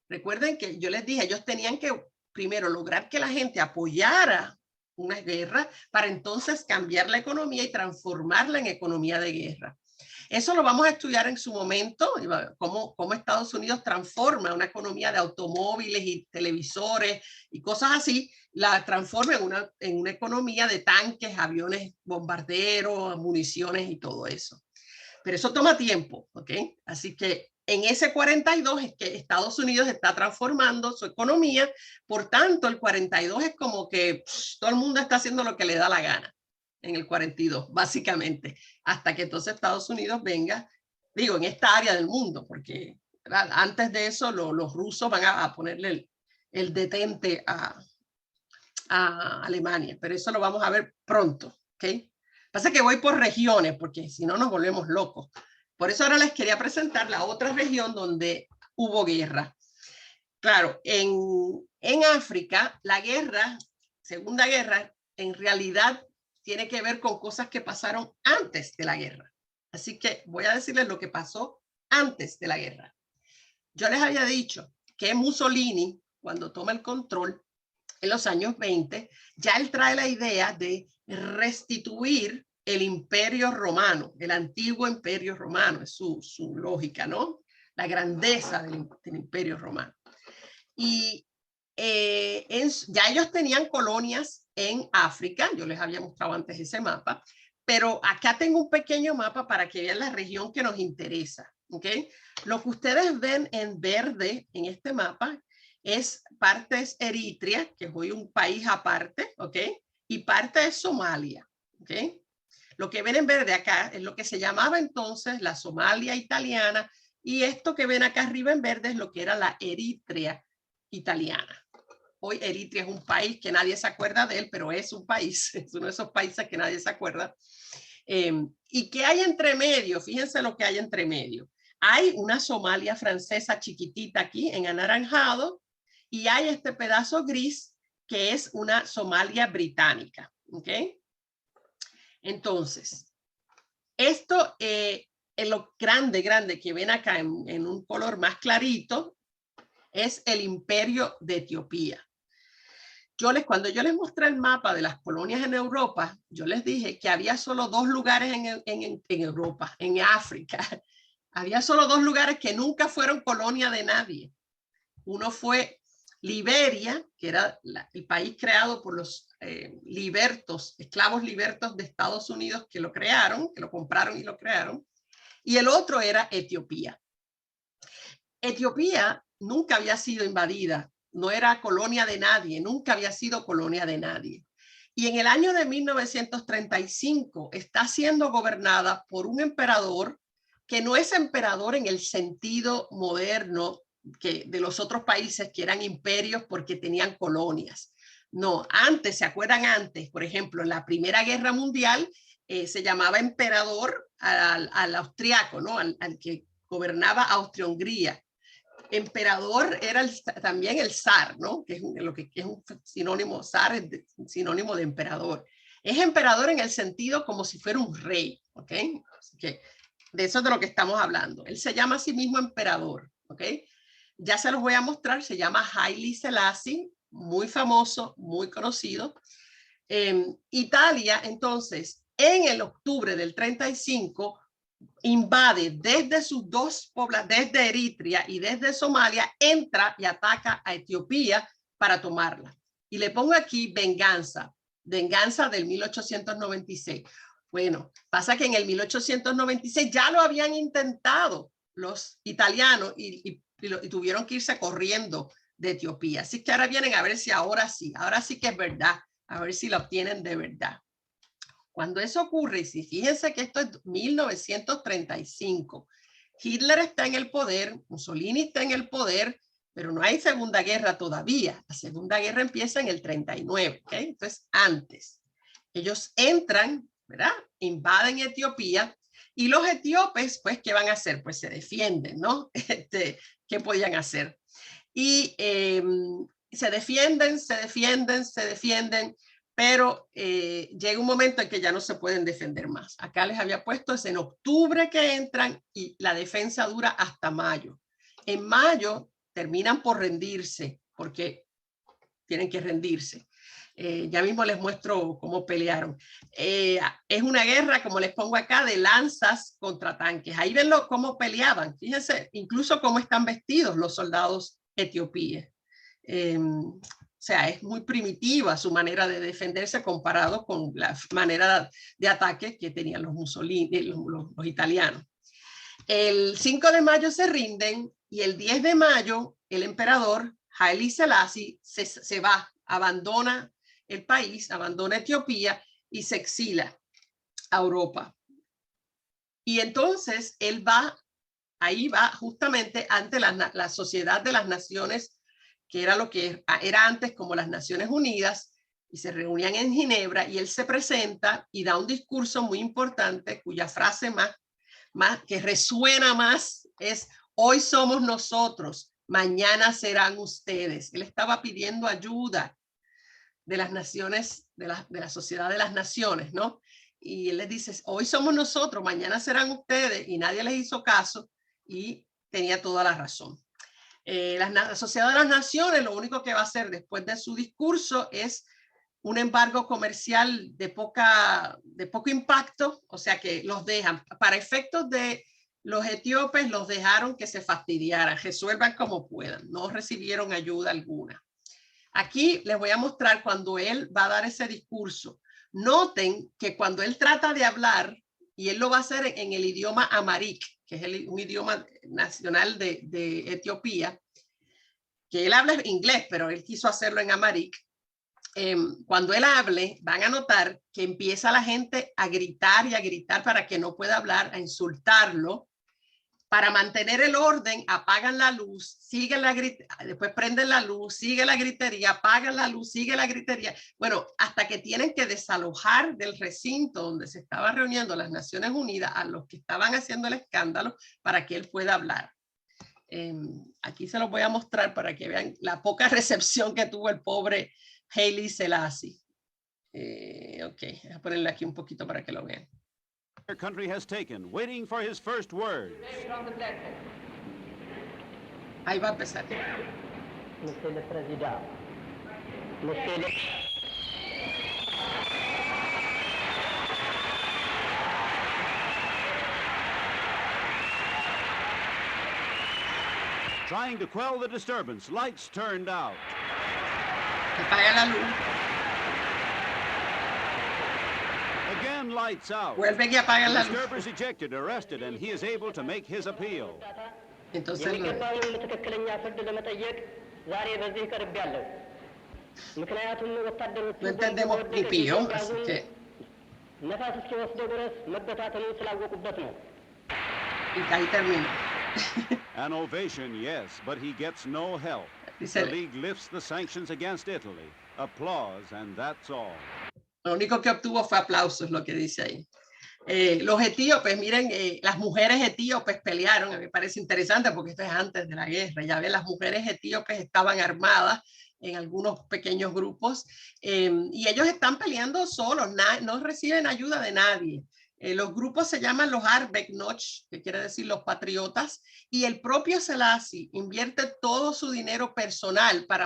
Recuerden que yo les dije, ellos tenían que primero lograr que la gente apoyara una guerra para entonces cambiar la economía y transformarla en economía de guerra. Eso lo vamos a estudiar en su momento, cómo Estados Unidos transforma una economía de automóviles y televisores y cosas así, la transforma en una economía de tanques, aviones bombarderos, municiones y todo eso. Pero eso toma tiempo, ¿ok? Así que en ese 42 es que Estados Unidos está transformando su economía, por tanto el 42 es como que todo el mundo está haciendo lo que le da la gana en el 42, básicamente, hasta que entonces Estados Unidos venga, digo, en esta área del mundo, porque ¿verdad? Antes de eso los rusos van a ponerle el detente a Alemania, pero eso lo vamos a ver pronto, ¿ok? Pasa que voy por regiones, porque si no nos volvemos locos. Por eso ahora les quería presentar la otra región donde hubo guerra. Claro, en África, la guerra, Segunda Guerra, en realidad tiene que ver con cosas que pasaron antes de la guerra. Así que voy a decirles lo que pasó antes de la guerra. Yo les había dicho que Mussolini, cuando toma el control en los años 20, ya él trae la idea de restituir el imperio romano, el antiguo imperio romano, es su lógica, ¿no? La grandeza del imperio romano. Y ya ellos tenían colonias en África, yo les había mostrado antes ese mapa, pero acá tengo un pequeño mapa para que vean la región que nos interesa, ¿ok? Lo que ustedes ven en verde en este mapa parte es Eritrea, que es hoy un país aparte, ¿ok? Y parte es Somalia, ¿ok? Lo que ven en verde acá es lo que se llamaba entonces la Somalia italiana, y esto que ven acá arriba en verde es lo que era la Eritrea italiana. Hoy Eritrea es un país que nadie se acuerda de él, pero es un país, es uno de esos países que nadie se acuerda. ¿Y qué hay entre medio? Fíjense lo que hay entre medio. Hay una Somalia francesa chiquitita aquí en anaranjado y hay este pedazo gris que es una Somalia británica. ¿Ok? Entonces, esto en lo grande que ven acá en un color más clarito es el Imperio de Etiopía. Cuando yo les mostré el mapa de las colonias en Europa, yo les dije que había solo 2 lugares en Europa, en África. Había solo 2 lugares que nunca fueron colonia de nadie. Uno fue Liberia, que era el país creado por los esclavos libertos de Estados Unidos que lo crearon, que lo compraron y lo crearon. Y el otro era Etiopía. Etiopía nunca había sido invadida, no era colonia de nadie, nunca había sido colonia de nadie. Y en el año de 1935 está siendo gobernada por un emperador que no es emperador en el sentido moderno que de los otros países que eran imperios porque tenían colonias. No, antes, ¿se acuerdan antes? Por ejemplo, en la Primera Guerra Mundial se llamaba emperador al austriaco, ¿no? Al que gobernaba Austria-Hungría. Emperador era también el zar, ¿no? Que es un sinónimo, zar es sinónimo de emperador. Es emperador en el sentido como si fuera un rey, ¿ok? Así que de eso es de lo que estamos hablando. Él se llama a sí mismo emperador, ¿ok? Ya se los voy a mostrar, se llama Haile Selassie, muy famoso, muy conocido. Italia, entonces, en el octubre del 35, invade desde sus dos poblaciones, desde Eritrea y desde Somalia, entra y ataca a Etiopía para tomarla. Y le pongo aquí venganza del 1896. Bueno, pasa que en el 1896 ya lo habían intentado los italianos y tuvieron que irse corriendo de Etiopía. Así que ahora vienen a ver si ahora sí que es verdad, a ver si lo obtienen de verdad. Cuando eso ocurre, y si fíjense que esto es 1935, Hitler está en el poder, Mussolini está en el poder, pero no hay Segunda Guerra todavía. La Segunda Guerra empieza en el 39, ¿okay? Entonces antes. Ellos entran, ¿verdad? Invaden Etiopía y los etíopes, pues, ¿qué van a hacer? Pues se defienden, ¿no? ¿Qué podían hacer? Y se defienden, pero llega un momento en que ya no se pueden defender más. Acá les había puesto, es en octubre que entran y la defensa dura hasta mayo. En mayo terminan por rendirse porque tienen que rendirse. Ya mismo les muestro cómo pelearon. Es una guerra, como les pongo acá, de lanzas contra tanques. Ahí ven cómo peleaban. Fíjense, incluso cómo están vestidos los soldados etiopíes. O sea, es muy primitiva su manera de defenderse comparado con la manera de ataque que tenían los Mussolini, los italianos. El 5 de mayo se rinden y el 10 de mayo el emperador Haile Selassie se va, abandona el país, abandona Etiopía y se exila a Europa. Y entonces él ahí va justamente ante la Sociedad de las Naciones, que era lo que era antes como las Naciones Unidas, y se reunían en Ginebra, y él se presenta y da un discurso muy importante, cuya frase más que resuena más es: hoy somos nosotros, mañana serán ustedes. Él estaba pidiendo ayuda de las naciones, de la Sociedad de las Naciones, ¿no? Y él les dice: hoy somos nosotros, mañana serán ustedes, y nadie les hizo caso, y tenía toda la razón. La Sociedad de las Naciones lo único que va a hacer después de su discurso es un embargo comercial de poco impacto, o sea que los dejan. Para efectos de los etíopes, los dejaron que se fastidiaran, resuelvan como puedan, no recibieron ayuda alguna. Aquí les voy a mostrar cuando él va a dar ese discurso. Noten que cuando él trata de hablar, y él lo va a hacer en el idioma Amharic, que es un idioma nacional de Etiopía, que él habla inglés, pero él quiso hacerlo en Amharic. Cuando él hable, van a notar que empieza la gente a gritar y a gritar para que no pueda hablar, a insultarlo, Para mantener el orden, apagan la luz, siguen la después prenden la luz, sigue la gritería, apagan la luz, sigue la gritería. Bueno, hasta que tienen que desalojar del recinto donde se estaban reuniendo las Naciones Unidas a los que estaban haciendo el escándalo para que él pueda hablar. Aquí se los voy a mostrar para que vean la poca recepción que tuvo el pobre Haile Selassie. Ok, voy a ponerle aquí un poquito para que lo vean. Our country has taken, waiting for his first words. Ahí va a empezar. Monsieur le Président, Monsieur le... Trying to quell the disturbance, lights turned out. Apaga la luz. Again, lights out. Vuelven y apagan la luz. Disturbers ejected, arrested, and he is able to make his appeal. Entonces, የሚገባውን ትክክለኛ ፍርድ ለመጠየቅ ዛሬ በዚህ ቀርቤያለሁ። ምክንያቱም ወታደሮቹ no entendemos ni pío, así que... ነፋስ እስኪወስደው ድረስ መበታተኑን ስላወቁበት ነው። Y ahí termina. An ovation, yes, but he gets no help. The league lifts the sanctions against Italy. Applause, and that's all. Lo único que obtuvo fue aplausos, lo que dice ahí. Los etíopes, miren, las mujeres etíopes pelearon, a mí me parece interesante porque esto es antes de la guerra, ya ven, las mujeres etíopes estaban armadas en algunos pequeños grupos y ellos están peleando solos, no reciben ayuda de nadie. Los grupos se llaman los Arbeknoch, que quiere decir los patriotas, y el propio Selassie invierte todo su dinero personal para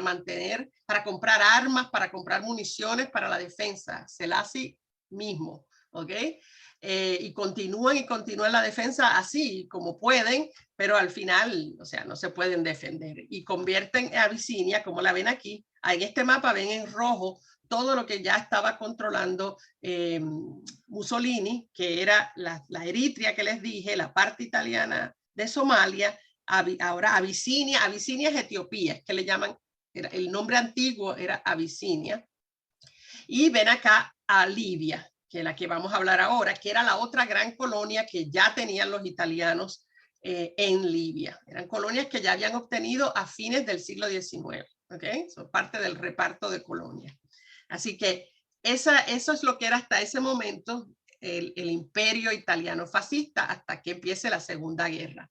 para comprar armas, para comprar municiones para la defensa. Selassie mismo, ¿ok? Y continúan la defensa así como pueden, pero al final, o sea, no se pueden defender. Y convierten a Abisinia, como la ven aquí, en este mapa ven en rojo todo lo que ya estaba controlando Mussolini, que era la Eritrea que les dije, la parte italiana de Somalia, ahora Abisinia es Etiopía, es que le llaman, el nombre antiguo era Abisinia. Y ven acá a Libia, que es la que vamos a hablar ahora, que era la otra gran colonia que ya tenían los italianos en Libia. Eran colonias que ya habían obtenido a fines del siglo XIX, ¿ok? Son parte del reparto de colonias. Así que eso es lo que era hasta ese momento el imperio italiano fascista hasta que empiece la Segunda Guerra.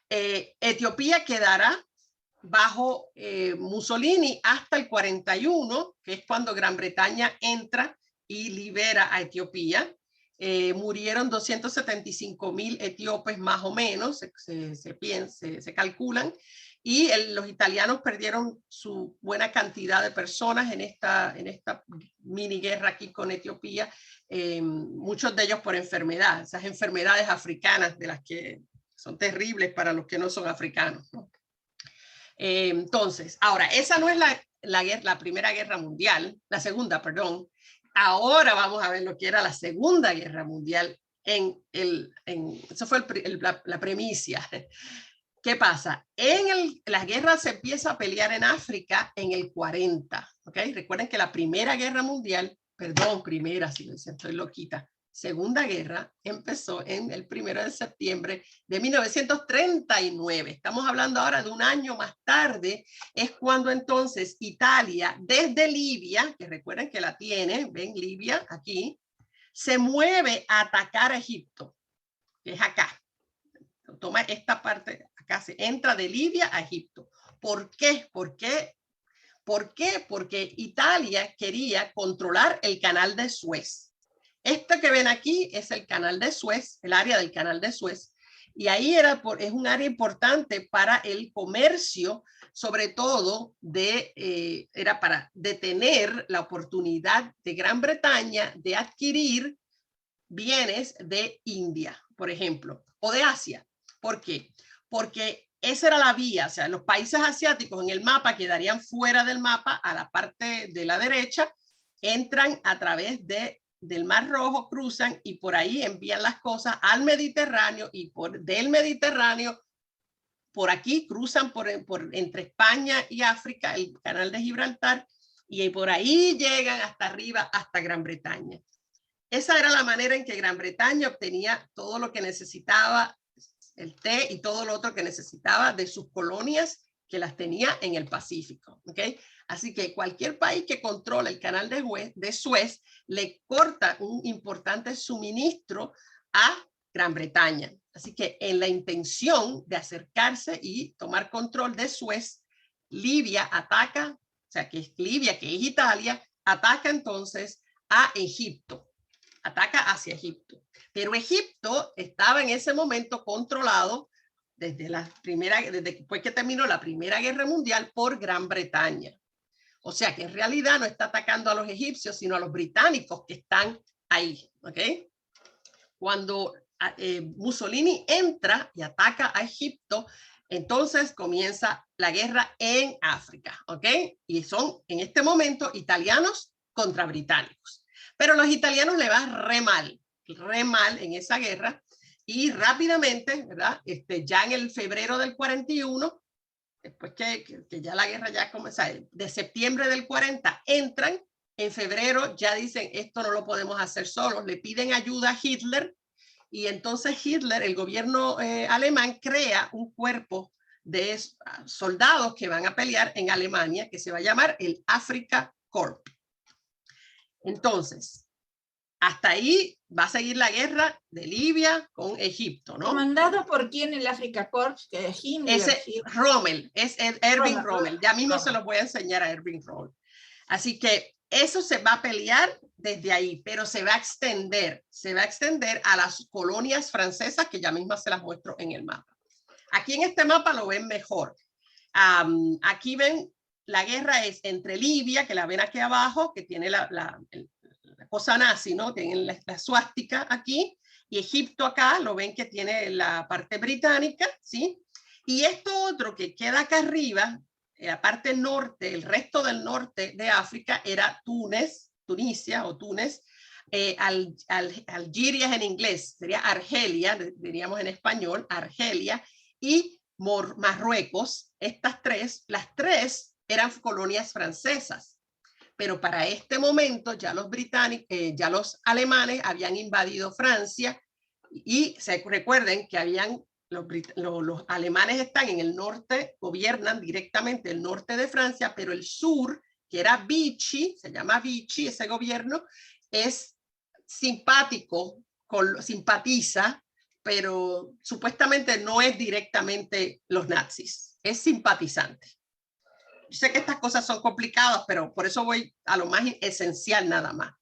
Etiopía quedará bajo Mussolini hasta el 41, que es cuando Gran Bretaña entra y libera a Etiopía. Murieron 275,000 etíopes más o menos, se calculan, y los italianos perdieron su buena cantidad de personas en esta mini guerra aquí con Etiopía, muchos de ellos por enfermedad, esas enfermedades africanas de las que son terribles para los que no son africanos, ¿no? Entonces, ahora, esa no es la Primera Guerra Mundial, la Segunda, perdón. Ahora vamos a ver lo que era la Segunda Guerra Mundial. Eso fue la premisa. ¿Qué pasa? La guerra se empieza a pelear en África en el 40. ¿Okay? Recuerden que la Primera Guerra Mundial, si me estoy loquita, Segunda Guerra empezó en el 1 de septiembre de 1939. Estamos hablando ahora de un año más tarde. Es cuando entonces Italia, desde Libia, que recuerden que la tiene, ven Libia aquí, se mueve a atacar a Egipto, que es acá. Toma esta parte, acá se entra de Libia a Egipto. ¿Por qué? ¿Por qué? Porque Italia quería controlar el canal de Suez. Esto que ven aquí es el canal de Suez, el área del canal de Suez, y ahí es un área importante para el comercio, sobre todo era para detener la oportunidad de Gran Bretaña de adquirir bienes de India, por ejemplo, o de Asia. ¿Por qué? Porque esa era la vía, o sea, los países asiáticos en el mapa quedarían fuera del mapa a la parte de la derecha, entran a través del Mar Rojo, cruzan y por ahí envían las cosas al Mediterráneo y del Mediterráneo por aquí cruzan entre España y África, el canal de Gibraltar, y por ahí llegan hasta arriba, hasta Gran Bretaña. Esa era la manera en que Gran Bretaña obtenía todo lo que necesitaba el té y todo lo otro que necesitaba de sus colonias que las tenía en el Pacífico. ¿Okay? Así que cualquier país que controla el canal de Suez le corta un importante suministro a Gran Bretaña. Así que en la intención de acercarse y tomar control de Suez, Libia ataca, o sea, que es Libia, que es Italia, ataca entonces a Egipto, ataca hacia Egipto. Pero Egipto estaba en ese momento controlado desde después que terminó la Primera Guerra Mundial por Gran Bretaña. O sea que en realidad no está atacando a los egipcios, sino a los británicos que están ahí. ¿Okay? Cuando Mussolini entra y ataca a Egipto, entonces comienza la guerra en África. ¿Okay? Y son en este momento italianos contra británicos. Pero los italianos le va re mal en esa guerra y rápidamente, ¿verdad? Ya en el febrero del 41, después que ya la guerra ya comenzó, de septiembre del 40 entran, en febrero ya dicen esto no lo podemos hacer solos, le piden ayuda a Hitler y entonces Hitler, el gobierno alemán, crea un cuerpo de soldados que van a pelear en Alemania que se va a llamar el Afrika Korps. Entonces, hasta ahí va a seguir la guerra de Libia con Egipto, ¿no? ¿Comandado por quién el Afrika Korps? Rommel, es Erwin Rommel. Ya mismo se los voy a enseñar a Erwin Rommel. Así que eso se va a pelear desde ahí, pero se va a extender a las colonias francesas, que ya mismo se las muestro en el mapa. Aquí en este mapa lo ven mejor. Aquí ven, la guerra es entre Libia, que la ven aquí abajo, que tiene la cosa nazi, ¿no? Tienen la suástica aquí, y Egipto acá, lo ven que tiene la parte británica, ¿sí? Y esto otro que queda acá arriba, la parte norte, el resto del norte de África era Tunisia o Túnez, Algeria en inglés, sería Argelia, diríamos en español, Argelia, y Marruecos, las tres eran colonias francesas. Pero para este momento ya los británicos, ya los alemanes habían invadido Francia y recuerden que los alemanes están en el norte, gobiernan directamente el norte de Francia, pero el sur, que era Vichy, se llama Vichy, ese gobierno es simpatiza, pero supuestamente no es directamente los nazis, es simpatizante. Yo sé que estas cosas son complicadas, pero por eso voy a lo más esencial nada más.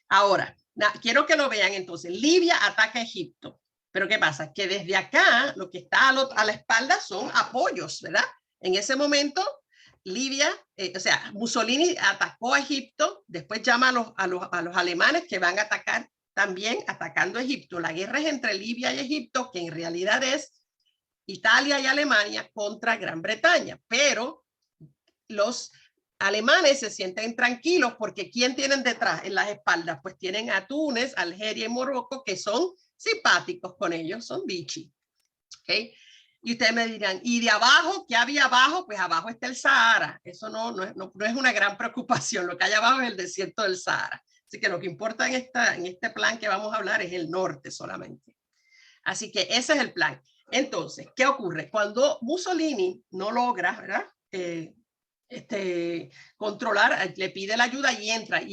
Ahora, quiero que lo vean entonces. Libia ataca a Egipto. Pero ¿qué pasa? Que desde acá lo que está a la espalda son apoyos, ¿verdad? En ese momento, Libia, Mussolini atacó a Egipto, después llama a los alemanes que van a atacar también, atacando a Egipto. La guerra es entre Libia y Egipto, que en realidad es Italia y Alemania contra Gran Bretaña, pero los alemanes se sienten tranquilos porque ¿quién tienen detrás en las espaldas? Pues tienen a Túnez, Algeria y Marruecos que son simpáticos con ellos, son Vichy. ¿Okay? Y ustedes me dirán, ¿y de abajo? ¿Qué había abajo? Pues abajo está el Sahara. Eso no es una gran preocupación. Lo que hay abajo es el desierto del Sahara. Así que lo que importa en este plan que vamos a hablar es el norte solamente. Así que ese es el plan. Entonces, ¿qué ocurre? Cuando Mussolini no logra, ¿verdad? Controlar, le pide la ayuda y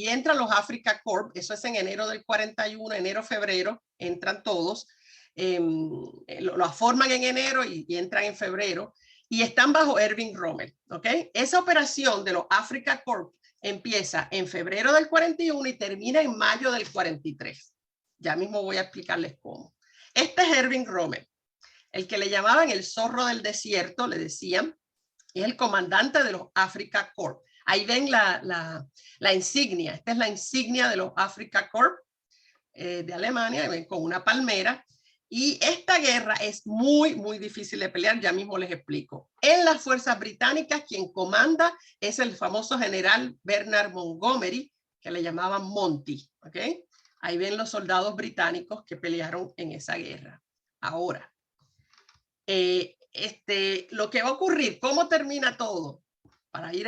entran los Afrika Korps, eso es en enero del 41, febrero, entran todos, lo forman en enero y entran en febrero y están bajo Erwin Rommel, ¿ok? Esa operación de los Afrika Korps empieza en febrero del 41 y termina en mayo del 43. Ya mismo voy a explicarles cómo. Este es Erwin Rommel, el que le llamaban el zorro del desierto, le decían. Es el comandante de los Afrika Korps. Ahí ven la insignia. Esta es la insignia de los Afrika Korps de Alemania, ven, con una palmera. Y esta guerra es muy, muy difícil de pelear. Ya mismo les explico. En las fuerzas británicas, quien comanda es el famoso general Bernard Montgomery, que le llamaban Monty. ¿Okay? Ahí ven los soldados británicos que pelearon en esa guerra. Ahora, lo que va a ocurrir, ¿cómo termina todo? Para ir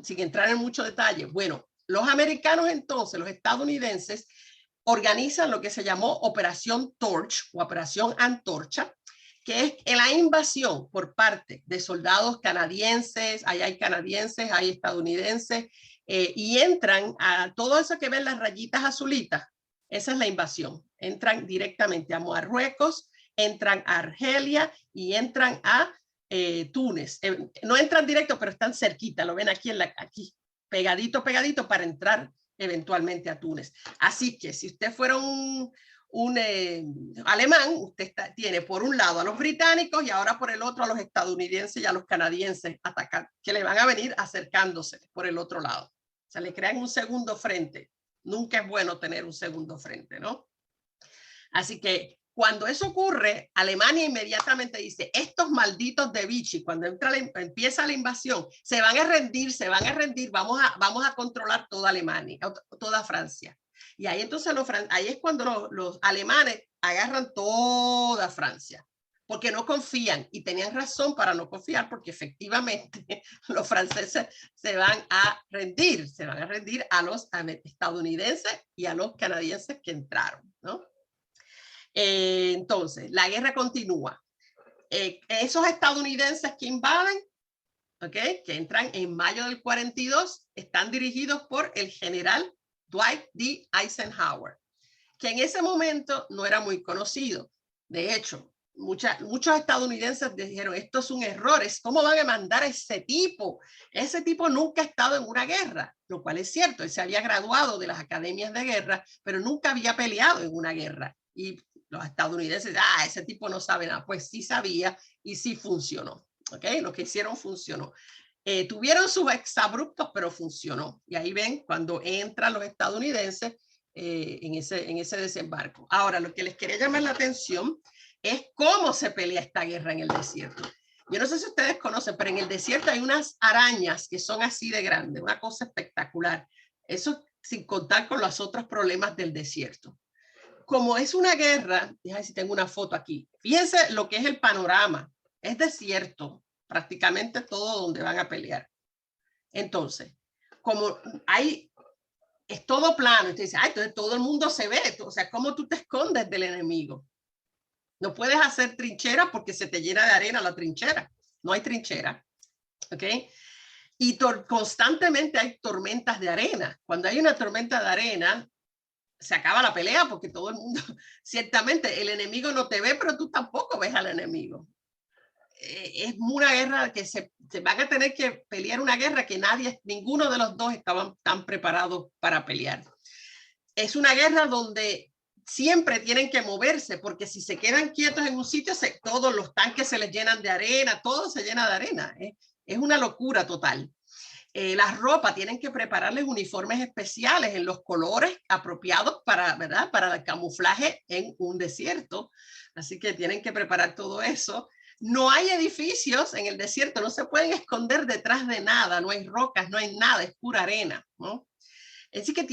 sin entrar en mucho detalle. Bueno, los americanos entonces, los estadounidenses, organizan lo que se llamó Operación Torch o Operación Antorcha, que es la invasión por parte de soldados canadienses, ahí hay canadienses, hay estadounidenses, y entran a todo eso que ven las rayitas azulitas. Esa es la invasión. Entran directamente a Marruecos, entran a Argelia y entran a Túnez. No entran directo, pero están cerquita, lo ven aquí, aquí pegadito para entrar eventualmente a Túnez. Así que si usted fuera un alemán, usted tiene por un lado a los británicos y ahora por el otro a los estadounidenses y a los canadienses atacar, que le van a venir acercándose por el otro lado. O sea, le crean un segundo frente. Nunca es bueno tener un segundo frente, ¿no? Así que cuando eso ocurre, Alemania inmediatamente dice, estos malditos de Vichy, cuando empieza la invasión, se van a rendir, vamos a controlar toda Alemania, toda Francia. Y ahí entonces ahí es cuando los alemanes agarran toda Francia, porque no confían, y tenían razón para no confiar, porque efectivamente los franceses se van a rendir a los estadounidenses y a los canadienses que entraron, ¿no? Entonces, la guerra continúa. Esos estadounidenses que invaden, que entran en mayo del 42, están dirigidos por el general Dwight D. Eisenhower, que en ese momento no era muy conocido. De hecho, muchos estadounidenses dijeron, esto es un error, ¿cómo van a mandar a ese tipo? Ese tipo nunca ha estado en una guerra, lo cual es cierto, él se había graduado de las academias de guerra, pero nunca había peleado en una guerra. Y los estadounidenses, ese tipo no sabe nada. Pues sí sabía y sí funcionó. Lo que hicieron funcionó. Tuvieron sus exabruptos, pero funcionó. Y ahí ven cuando entran los estadounidenses en ese desembarco. Ahora, lo que les quería llamar la atención es cómo se pelea esta guerra en el desierto. Yo no sé si ustedes conocen, pero en el desierto hay unas arañas que son así de grandes, una cosa espectacular. Eso sin contar con los otros problemas del desierto. Como es una guerra, déjame si tengo una foto aquí. Fíjense lo que es el panorama. Es desierto, prácticamente todo donde van a pelear. Entonces, como es todo plano, entonces, entonces todo el mundo se ve. O sea, ¿cómo tú te escondes del enemigo? No puedes hacer trincheras porque se te llena de arena la trinchera. No hay trinchera. ¿Ok? Y constantemente hay tormentas de arena. Cuando hay una tormenta de arena, se acaba la pelea porque todo el mundo, ciertamente el enemigo no te ve, pero tú tampoco ves al enemigo. Es una guerra que se van a tener que pelear, una guerra que ninguno de los dos estaban tan preparados para pelear. Es una guerra donde siempre tienen que moverse, porque si se quedan quietos en un sitio, todos los tanques se les llenan de arena, todo se llena de arena. Es una locura total. Las ropas, tienen que prepararles uniformes especiales en los colores apropiados ¿verdad? Para el camuflaje en un desierto. Así que tienen que preparar todo eso. No hay edificios en el desierto, no se pueden esconder detrás de nada, no hay rocas, no hay nada, es pura arena, ¿no? Así que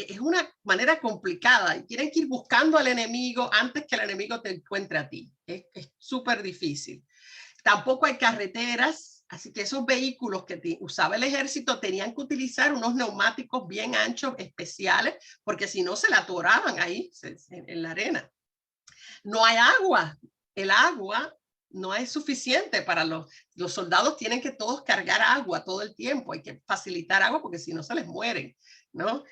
es una manera complicada y tienen que ir buscando al enemigo antes que el enemigo te encuentre a ti. Es súper difícil. Tampoco hay carreteras. Así que esos vehículos que usaba el ejército tenían que utilizar unos neumáticos bien anchos, especiales, porque si no se la atoraban ahí en la arena. No hay agua. El agua no es suficiente para los soldados, tienen que todos cargar agua todo el tiempo. Hay que facilitar agua porque si no se les mueren, ¿no?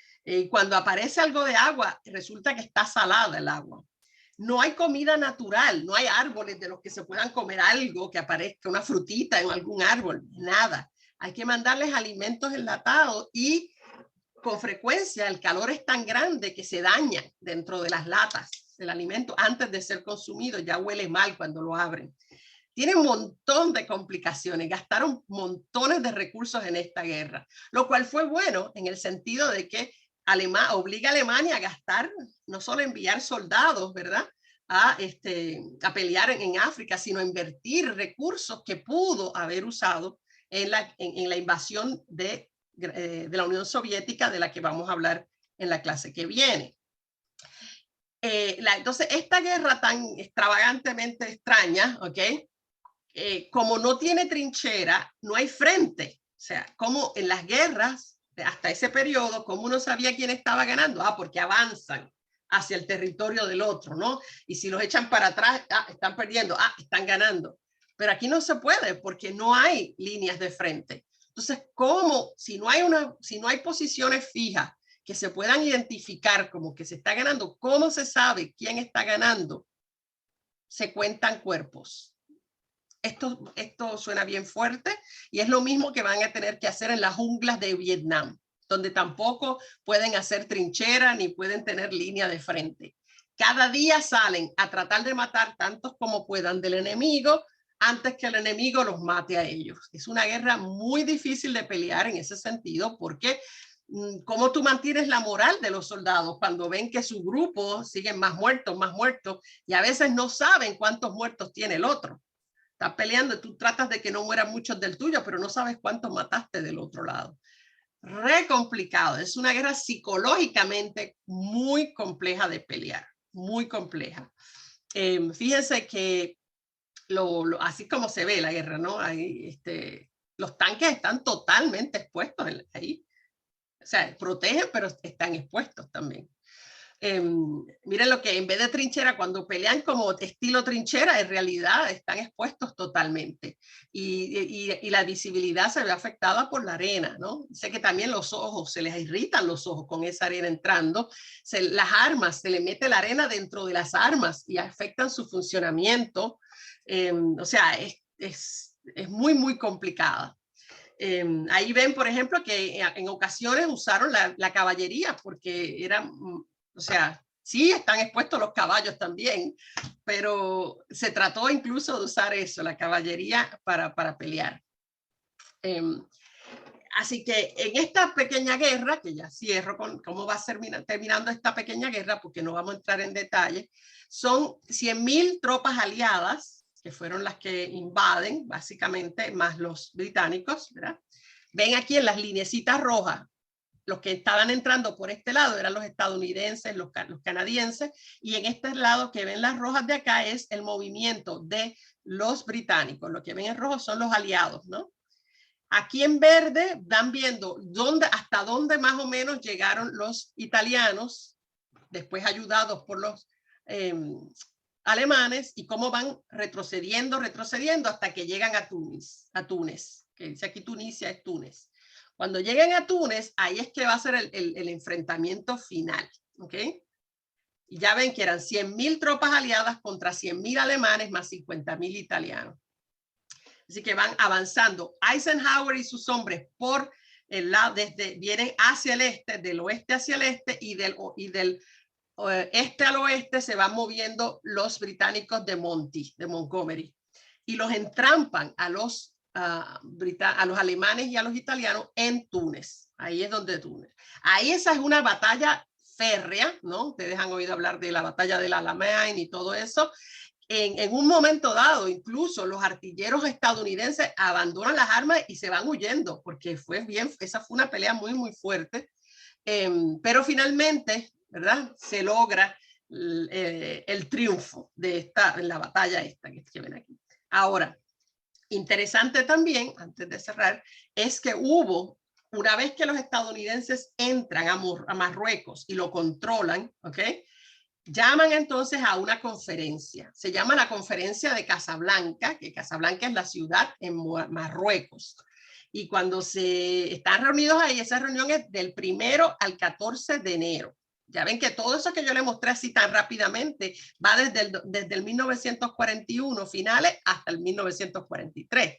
Cuando aparece algo de agua, resulta que está salada el agua. No hay comida natural, no hay árboles de los que se puedan comer algo, que aparezca una frutita en algún árbol, nada. Hay que mandarles alimentos enlatados y con frecuencia el calor es tan grande que se daña dentro de las latas del alimento antes de ser consumido, ya huele mal cuando lo abren. Tienen un montón de complicaciones, gastaron montones de recursos en esta guerra, lo cual fue bueno en el sentido de que obliga a Alemania a gastar, no solo enviar soldados, ¿verdad? A pelear en África, sino a invertir recursos que pudo haber usado en la invasión de la Unión Soviética, de la que vamos a hablar en la clase que viene. Entonces, esta guerra tan extravagantemente extraña, ¿ok? Como no tiene trinchera, no hay frente. O sea, como en las guerras, hasta ese periodo, ¿cómo uno sabía quién estaba ganando? Porque avanzan hacia el territorio del otro, ¿no? Y si los echan para atrás, están perdiendo, están ganando. Pero aquí no se puede porque no hay líneas de frente. Entonces, ¿cómo? Si no hay posiciones fijas que se puedan identificar como que se está ganando, ¿cómo se sabe quién está ganando? Se cuentan cuerpos. Esto suena bien fuerte y es lo mismo que van a tener que hacer en las junglas de Vietnam, donde tampoco pueden hacer trinchera ni pueden tener línea de frente. Cada día salen a tratar de matar tantos como puedan del enemigo antes que el enemigo los mate a ellos. Es una guerra muy difícil de pelear en ese sentido porque ¿cómo tú mantienes la moral de los soldados cuando ven que su grupo siguen más muertos y a veces no saben cuántos muertos tiene el otro? Estás peleando y tú tratas de que no mueran muchos del tuyo, pero no sabes cuántos mataste del otro lado. Re complicado. Es una guerra psicológicamente muy compleja de pelear, muy compleja. Fíjense que así como se ve la guerra, ¿no? Ahí, los tanques están totalmente expuestos ahí. O sea, protegen, pero están expuestos también. Miren lo que en vez de trinchera, cuando pelean como estilo trinchera, en realidad están expuestos totalmente y la visibilidad se ve afectada por la arena, ¿no? Sé que también los ojos, se les irritan los ojos con esa arena entrando, las armas, se le mete la arena dentro de las armas y afectan su funcionamiento, o sea, es muy, muy complicada. Ahí ven, por ejemplo, que en ocasiones usaron la caballería porque eran... O sea, sí están expuestos los caballos también, pero se trató incluso de usar eso, la caballería, para pelear. Así que en esta pequeña guerra, que ya cierro con cómo va terminando esta pequeña guerra, porque no vamos a entrar en detalle, son 100.000 tropas aliadas, que fueron las que invaden, básicamente, más los británicos, ¿verdad? Ven aquí en las lineecitas rojas, los que estaban entrando por este lado eran los estadounidenses, los canadienses, y en este lado que ven las rojas de acá es el movimiento de los británicos. Lo que ven en rojo son los aliados, ¿no? Aquí en verde van viendo hasta dónde más o menos llegaron los italianos, después ayudados por los alemanes, y cómo van retrocediendo hasta que llegan a Túnez, que dice aquí Tunisia, es Túnez. Cuando lleguen a Túnez, ahí es que va a ser el enfrentamiento final, ¿ok? Y ya ven que eran 100.000 tropas aliadas contra 100.000 alemanes más 50.000 italianos. Así que van avanzando. Eisenhower y sus hombres por el lado, vienen hacia el este, del oeste hacia el este, y del este al oeste se van moviendo los británicos de Montgomery, y los entrampan a los alemanes y a los italianos en Túnez. Ahí es donde Túnez. Ahí esa es una batalla férrea, ¿no? Ustedes han oído hablar de la batalla del Alamein y todo eso. En un momento dado, incluso los artilleros estadounidenses abandonan las armas y se van huyendo, porque esa fue una pelea muy, muy fuerte. Pero finalmente, ¿verdad? Se logra el triunfo de la batalla esta que ven aquí. Ahora, interesante también, antes de cerrar, es que una vez que los estadounidenses entran a Marruecos y lo controlan, ¿ok? Llaman entonces a una conferencia. Se llama la Conferencia de Casablanca, que Casablanca es la ciudad en Marruecos. Y cuando se están reunidos ahí, esa reunión es del 1 al 14 de enero. Ya ven que todo eso que yo le mostré así tan rápidamente va desde el 1941 finales hasta el 1943.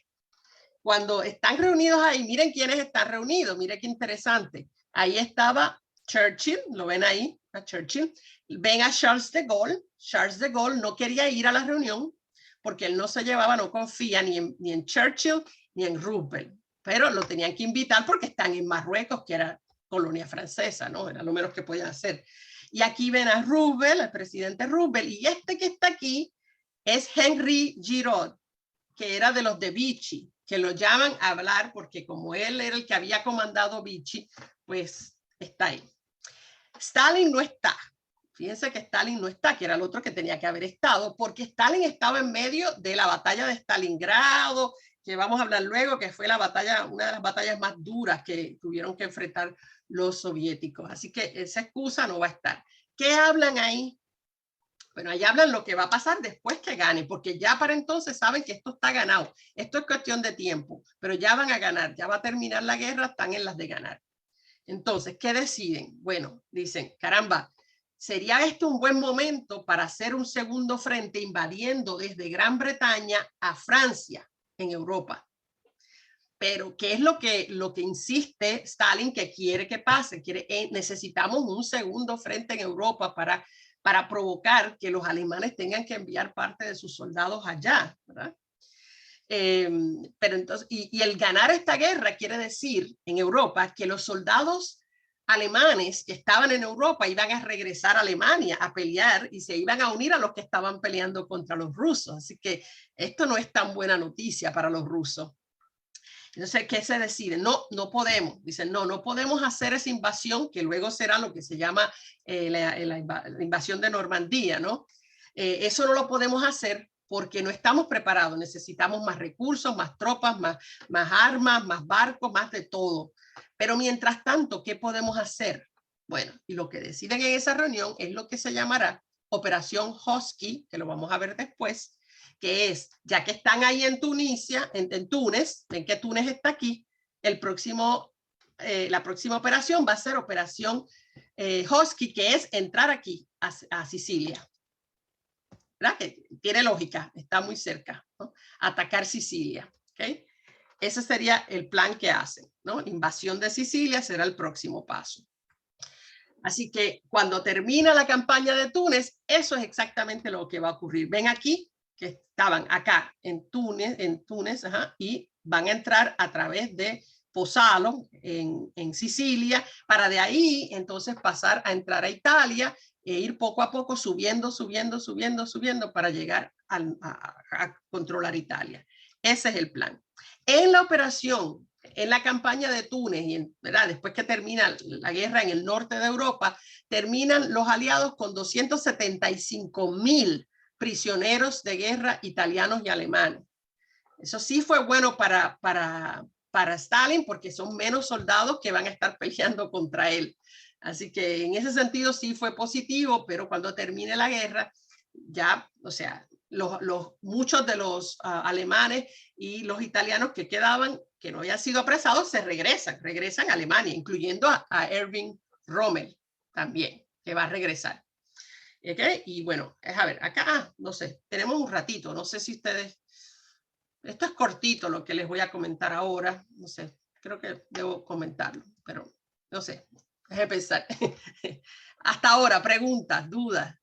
Cuando están reunidos ahí, miren quiénes están reunidos, miren qué interesante. Ahí estaba Churchill, lo ven ahí, a Churchill. Ven a Charles de Gaulle. Charles de Gaulle no quería ir a la reunión porque él no confía ni en Churchill ni en Roosevelt, pero lo tenían que invitar porque están en Marruecos, que era colonia francesa, ¿no? Era lo menos que podían hacer. Y aquí ven a Roosevelt, el presidente Roosevelt, y este que está aquí es Henry Giraud, que era de los de Vichy, que lo llaman a hablar porque como él era el que había comandado Vichy, pues está ahí. Stalin no está. Fíjense que Stalin no está, que era el otro que tenía que haber estado, porque Stalin estaba en medio de la batalla de Stalingrado, que vamos a hablar luego, que fue una de las batallas más duras que tuvieron que enfrentar los soviéticos. Así que esa excusa no va a estar. ¿Qué hablan ahí? Bueno, ahí hablan lo que va a pasar después que ganen, porque ya para entonces saben que esto está ganado. Esto es cuestión de tiempo, pero ya van a ganar, ya va a terminar la guerra, están en las de ganar. Entonces, ¿qué deciden? Bueno, dicen, caramba, ¿sería este un buen momento para hacer un segundo frente invadiendo desde Gran Bretaña a Francia en Europa? Pero ¿qué es lo que insiste Stalin que quiere que pase? Necesitamos un segundo frente en Europa para provocar que los alemanes tengan que enviar parte de sus soldados allá, ¿verdad? Pero entonces, y el ganar esta guerra quiere decir en Europa que los soldados alemanes que estaban en Europa iban a regresar a Alemania a pelear y se iban a unir a los que estaban peleando contra los rusos. Así que esto no es tan buena noticia para los rusos. Entonces, ¿qué se decide? No podemos. Dicen, no podemos hacer esa invasión que luego será lo que se llama la invasión de Normandía, ¿no? Eso no lo podemos hacer porque no estamos preparados. Necesitamos más recursos, más tropas, más armas, más barcos, más de todo. Pero mientras tanto, ¿qué podemos hacer? Bueno, y lo que deciden en esa reunión es lo que se llamará Operación Husky, que lo vamos a ver después, que es, ya que están ahí en Tunisia, en Túnez, ven que Túnez está aquí, la próxima operación va a ser Operación Husky, que es entrar aquí a Sicilia. ¿Verdad? Que tiene lógica, está muy cerca, ¿no? Atacar Sicilia, ¿ok? Ese sería el plan que hacen, ¿no? Invasión de Sicilia será el próximo paso. Así que cuando termina la campaña de Túnez, eso es exactamente lo que va a ocurrir. Ven aquí que estaban acá en Túnez, y van a entrar a través de Pozzalo en Sicilia, para de ahí entonces pasar a entrar a Italia e ir poco a poco subiendo para llegar a controlar Italia. Ese es el plan. En la operación, en la campaña de Túnez, ¿verdad? Después que termina la guerra en el norte de Europa, terminan los aliados con 275,000 prisioneros de guerra italianos y alemanes. Eso sí fue bueno para Stalin, porque son menos soldados que van a estar peleando contra él. Así que en ese sentido sí fue positivo, pero cuando termine la guerra, ya, o sea, muchos de los alemanes y los italianos que quedaban, que no habían sido apresados, regresan a Alemania, incluyendo a Erwin Rommel también, que va a regresar. ¿Okay? Y bueno, a ver, acá, no sé, tenemos un ratito, no sé si ustedes, esto es cortito lo que les voy a comentar ahora, no sé, creo que debo comentarlo, pero no sé, déjenme pensar. Hasta ahora, preguntas, dudas.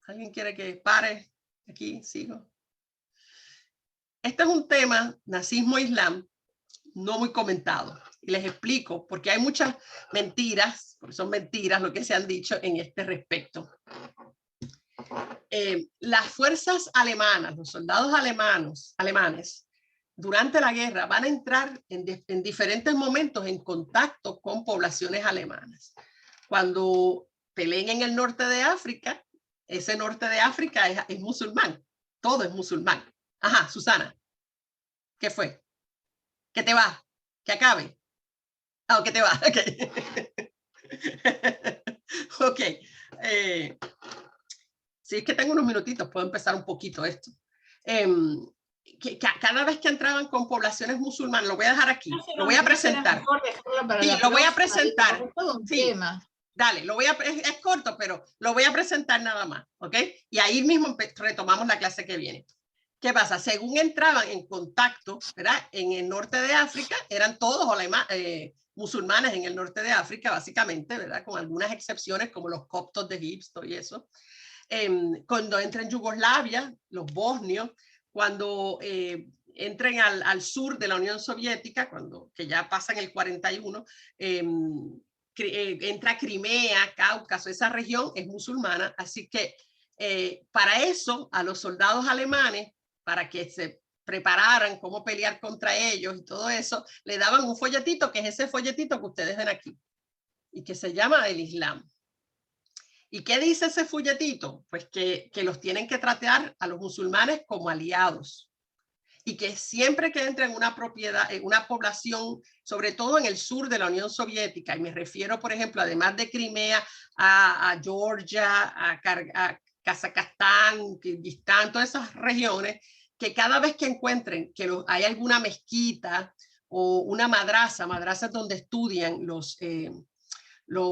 ¿Alguien quiere que pare? Aquí sigo. Este es un tema, nazismo-islam, no muy comentado. Y les explico, porque hay muchas mentiras, porque son mentiras lo que se han dicho en este respecto. Las fuerzas alemanas, los soldados alemanes, durante la guerra van a entrar en diferentes momentos en contacto con poblaciones alemanas. Cuando peleen en el norte de África, ese norte de África es musulmán, todo es musulmán. Ajá, Susana, ¿qué fue? ¿Que te va? ¿Que acabe? Ah, que te va, ok. Ok. Si es que tengo unos minutitos, puedo empezar un poquito esto. Cada vez que entraban con poblaciones musulmanas, lo voy a dejar aquí, lo voy a presentar. Sí, lo voy a presentar. Sí, dale, es corto, pero lo voy a presentar nada más, ¿ok? Y ahí mismo retomamos la clase que viene. ¿Qué pasa? Según entraban en contacto, ¿verdad? En el norte de África, eran todos musulmanes en el norte de África, básicamente, ¿verdad? Con algunas excepciones, como los coptos de Egipto y eso. Cuando entran en Yugoslavia, los bosnios, cuando entren al sur de la Unión Soviética, que ya pasan el 41, entra Crimea, Cáucaso, esa región es musulmana, así que para eso a los soldados alemanes, para que se prepararan cómo pelear contra ellos y todo eso, le daban un folletito, que es ese folletito que ustedes ven aquí, y que se llama el Islam. ¿Y qué dice ese folletito? Pues que los tienen que tratar a los musulmanes como aliados y que siempre que entra en una propiedad, en una población, sobre todo en el sur de la Unión Soviética, y me refiero, por ejemplo, además de Crimea, a Georgia, a Kazajstán, Kirguistán, todas esas regiones, que cada vez que encuentren que hay alguna mezquita o una madrasa donde estudian los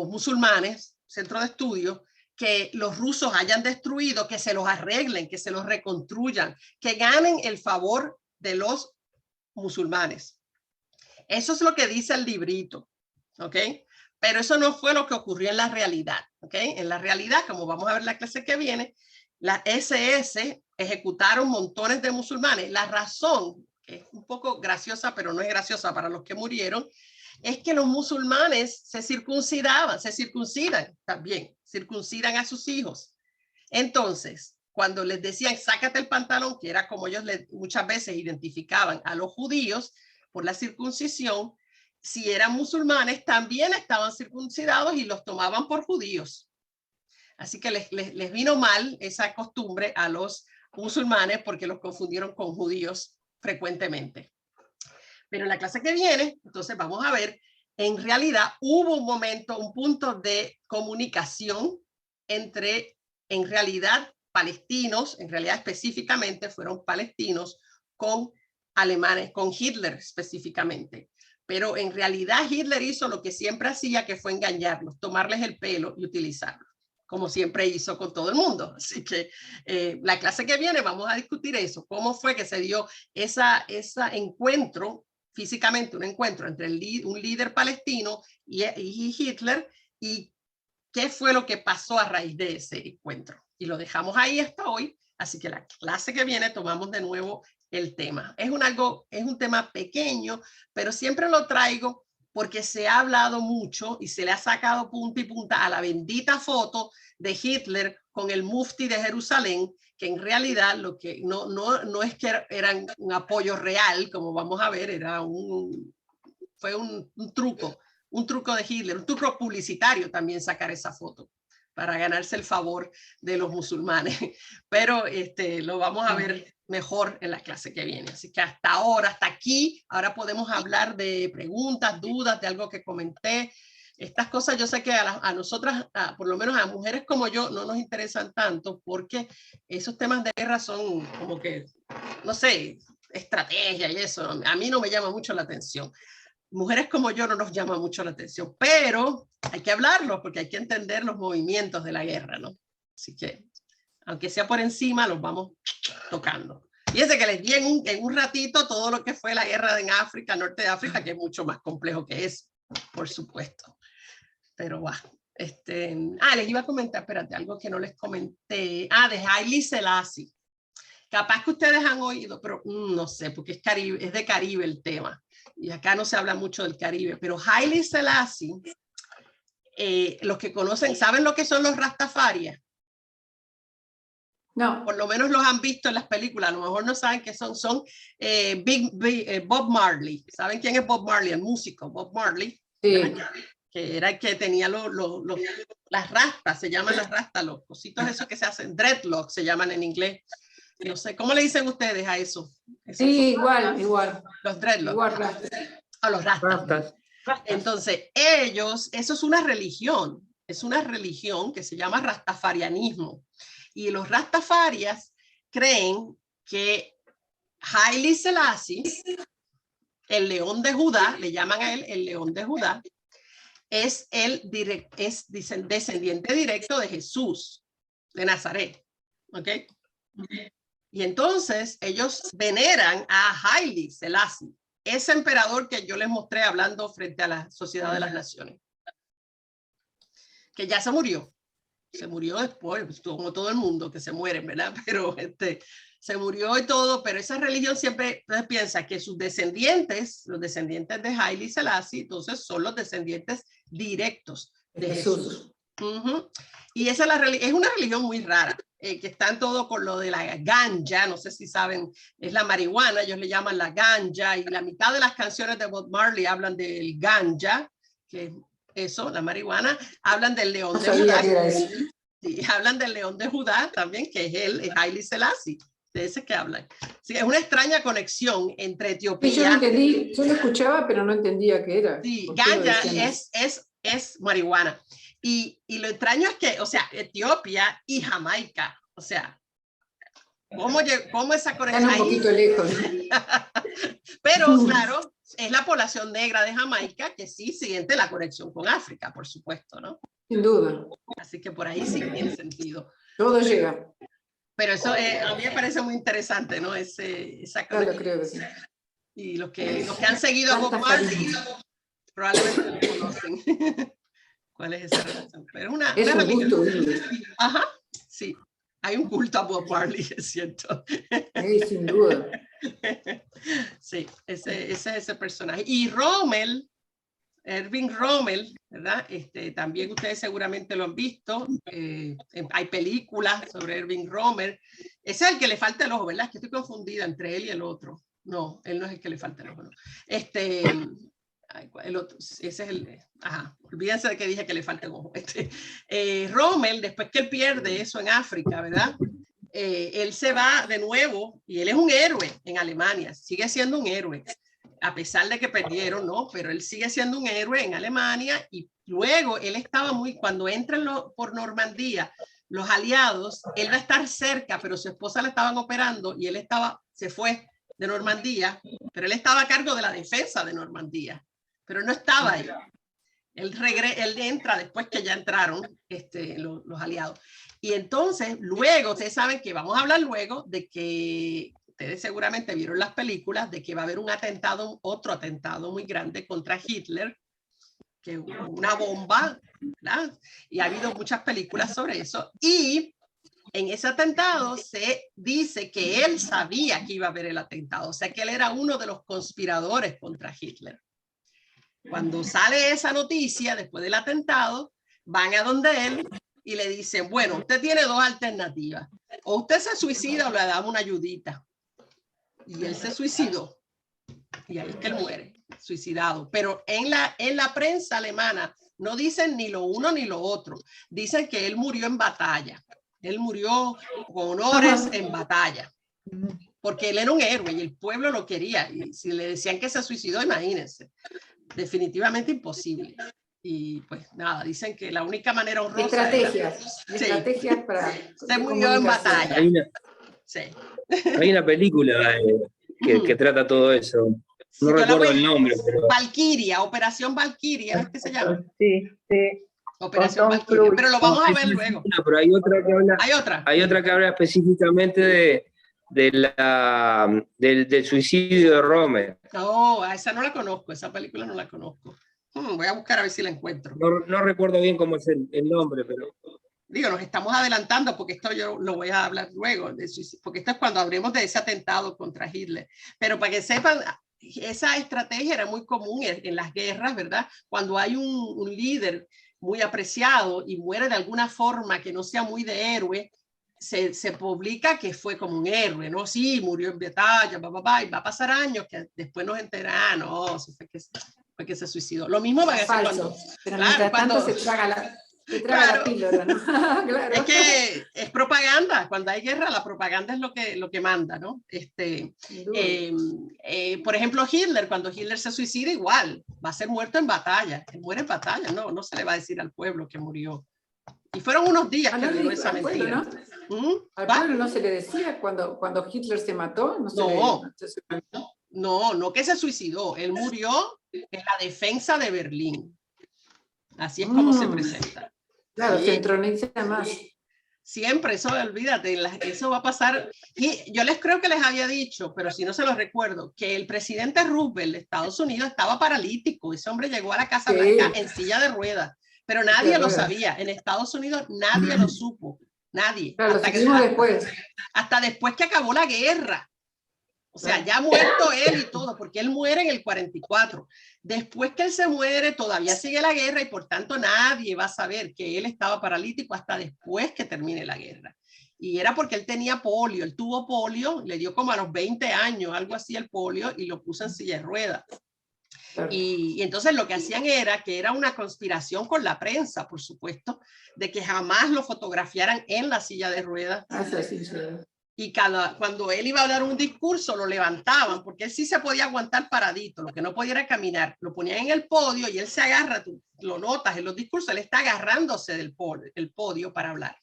musulmanes, centro de estudio, que los rusos hayan destruido, que se los arreglen, que se los reconstruyan, que ganen el favor de los musulmanes. Eso es lo que dice el librito, ¿ok? Pero eso no fue lo que ocurrió en la realidad, ¿ok? En la realidad, como vamos a ver la clase que viene, la SS ejecutaron montones de musulmanes. La razón, que es un poco graciosa, pero no es graciosa para los que murieron, es que los musulmanes se circuncidan también, circuncidan a sus hijos. Entonces, cuando les decían, sácate el pantalón, que era como ellos muchas veces identificaban a los judíos por la circuncisión, si eran musulmanes, también estaban circuncidados y los tomaban por judíos. Así que les vino mal esa costumbre a los musulmanes porque los confundieron con judíos frecuentemente. Pero en la clase que viene, entonces vamos a ver, en realidad hubo un momento, un punto de comunicación entre, en realidad, palestinos, en realidad específicamente fueron palestinos con alemanes, con Hitler específicamente. Pero en realidad Hitler hizo lo que siempre hacía, que fue engañarlos, tomarles el pelo y utilizarlos, como siempre hizo con todo el mundo. Así que la clase que viene vamos a discutir eso, cómo fue que se dio ese encuentro, físicamente un encuentro entre un líder palestino y Hitler, y qué fue lo que pasó a raíz de ese encuentro. Y lo dejamos ahí hasta hoy, así que la clase que viene tomamos de nuevo el tema. Es un tema pequeño, pero siempre lo traigo porque se ha hablado mucho y se le ha sacado punta y punta a la bendita foto de Hitler con el mufti de Jerusalén, que en realidad lo que no es que eran un apoyo real, como vamos a ver, fue un truco de Hitler, un truco publicitario también sacar esa foto para ganarse el favor de los musulmanes. Pero lo vamos a ver mejor en la clase que viene. Así que hasta ahora, hasta aquí, ahora podemos hablar de preguntas, dudas, de algo que comenté. Estas cosas yo sé que a nosotras, por lo menos a mujeres como yo, no nos interesan tanto porque esos temas de guerra son como que, no sé, estrategia y eso. A mí no me llama mucho la atención. Mujeres como yo no nos llama mucho la atención, pero hay que hablarlo porque hay que entender los movimientos de la guerra, ¿no? Así que, aunque sea por encima, los vamos tocando. Fíjense que les di en un ratito todo lo que fue la guerra en África, norte de África, que es mucho más complejo que eso, por supuesto. Pero bueno, les iba a comentar, espérate, algo que no les comenté. De Haile Selassie. Capaz que ustedes han oído, pero no sé, porque es de Caribe el tema. Y acá no se habla mucho del Caribe, pero Haile Selassie, los que conocen, ¿saben lo que son los Rastafarias? No. Por lo menos los han visto en las películas, a lo mejor no saben qué son. Bob Marley. ¿Saben quién es Bob Marley? El músico Bob Marley. Sí. Que era el que tenía las rastas, se llaman las rastas, los cositos esos que se hacen, dreadlocks se llaman en inglés. No sé, ¿cómo le dicen ustedes a eso? Sí, igual. Los dreadlocks. Igual. A los rastas. Entonces, eso es una religión que se llama rastafarianismo. Y los rastafarias creen que Haile Selassie, el león de Judá, le llaman a él el león de Judá, es descendiente directo de Jesús, de Nazaret. ¿Ok? Y entonces ellos veneran a Haile Selassie, ese emperador que yo les mostré hablando frente a la Sociedad de las Naciones, que ya se murió después, como todo el mundo que se muere, ¿verdad? Pero se murió y todo, pero esa religión siempre piensa que sus descendientes, los descendientes de Haile Selassie, entonces son los descendientes directos de Jesús. Y esa es una religión muy rara, que están todo con lo de la ganja, no sé si saben, es la marihuana, ellos le llaman la ganja, y la mitad de las canciones de Bob Marley hablan del ganja, que eso, la marihuana, hablan del león de Judá. Sí, hablan del león de Judá también, que es Haile Selassie. de ese que hablan. Sí, es una extraña conexión entre Etiopía. Sí, yo no entendí, yo lo escuchaba, pero no entendía qué era. Sí, ganja es marihuana. Y lo extraño es que, o sea, Etiopía y Jamaica, o sea, ¿cómo esa conexión? Están un poquito lejos, ¿no? Pero claro, es la población negra de Jamaica que sí siente la conexión con África, por supuesto, ¿no? Sin duda. Así que por ahí sí tiene sentido. Todo llega. Pero eso a mí me parece muy interesante, ¿no? Esa Claro, creo que sí. Y los que han seguido a Bob Marley probablemente no conocen cuál es esa relación. Pero Es un gusto. Ajá, sí. Hay un culto a Bob Marley, es cierto. Sí, sin duda. Sí, ese es ese personaje. Y Rommel, Erwin Rommel, ¿verdad? También ustedes seguramente lo han visto. Hay películas sobre Erwin Rommel. Ese es el que le falta el ojo, ¿verdad? Es que estoy confundida entre él y el otro. No, él no es el que le falta el ojo. No. El otro, ese es el... Ajá, olvídense de que dije que le falta el ojo. Rommel, después que él pierde eso en África, ¿verdad? Él se va de nuevo y él es un héroe en Alemania, sigue siendo un héroe, a pesar de que perdieron, ¿no? Pero él sigue siendo un héroe en Alemania y luego él estaba cuando entran por Normandía, los aliados, él va a estar cerca, pero su esposa la estaban operando y él se fue de Normandía, pero él estaba a cargo de la defensa de Normandía, pero no estaba ahí. Él entra después que ya entraron los aliados. Y entonces, luego, ustedes saben que vamos a hablar luego de que, ustedes seguramente vieron las películas, de que va a haber otro atentado muy grande contra Hitler, que una bomba, ¿verdad? Y ha habido muchas películas sobre eso. Y en ese atentado se dice que él sabía que iba a haber el atentado, o sea que él era uno de los conspiradores contra Hitler. Cuando sale esa noticia, después del atentado, van a donde él y le dicen, bueno, usted tiene dos alternativas. O usted se suicida o le damos una ayudita. Y él se suicidó. Y ahí es que él muere, suicidado. Pero en la prensa alemana no dicen ni lo uno ni lo otro. Dicen que él murió en batalla. Él murió con honores en batalla. Porque él era un héroe y el pueblo lo quería. Y si le decían que se suicidó, imagínense. Definitivamente imposible. Y pues nada, dicen que la única manera honrosa estrategias para se murió en batalla. Hay una película que trata todo eso. No recuerdo el nombre. Pero... Valkyria, Operación Valkyria, ¿es que se llama? Sí. Operación Valkyria, pero lo vamos a ver luego. Pero hay otra que habla. Hay otra que habla específicamente del suicidio de Rommel. No, esa no la conozco, esa película no la conozco. Voy a buscar a ver si la encuentro. No recuerdo bien cómo es el nombre, pero... Digo, nos estamos adelantando porque esto yo lo voy a hablar luego, porque esto es cuando hablemos de ese atentado contra Hitler. Pero para que sepan, esa estrategia era muy común en las guerras, ¿verdad? Cuando hay un líder muy apreciado y muere de alguna forma que no sea muy de héroe, se publica que fue como un héroe, ¿no? Sí, murió en batalla, y va a pasar años que después nos enteran, no, fue que se suicidó. Lo mismo va a ser cuando... Pero mientras tanto se traga la píldora, ¿no? Claro. Es que es propaganda, cuando hay guerra la propaganda es lo que manda, ¿no? Por ejemplo, Hitler, cuando Hitler se suicida igual, va a ser muerto en batalla, él muere en batalla, no se le va a decir al pueblo que murió. Y fueron unos días que duró esa mentira. Al pueblo no se le decía cuando Hitler se mató. No que se suicidó. Él murió en la defensa de Berlín. Así es como se presenta. Claro, se entroniza más. Siempre, eso olvídate, eso va a pasar. Y yo creo que les había dicho, pero si no se los recuerdo, que el presidente Roosevelt de Estados Unidos estaba paralítico. Ese hombre llegó a la Casa Blanca en silla de ruedas. Pero nadie lo sabía. En Estados Unidos nadie lo supo. Nadie. Claro, hasta después que acabó la guerra. O sea, ya muerto él y todo, porque él muere en el 44. Después que él se muere, todavía sigue la guerra y por tanto nadie va a saber que él estaba paralítico hasta después que termine la guerra. Y era porque él tenía polio. Él tuvo polio, le dio como a los 20 años, algo así el polio, y lo puso en silla de ruedas. Y entonces lo que hacían era que era una conspiración con la prensa, por supuesto, de que jamás lo fotografiaran en la silla de ruedas. Y cuando él iba a dar un discurso, lo levantaban, porque él sí se podía aguantar paradito, lo que no podía era caminar. Lo ponían en el podio y él se agarra, tú lo notas en los discursos, él está agarrándose del podio para hablar.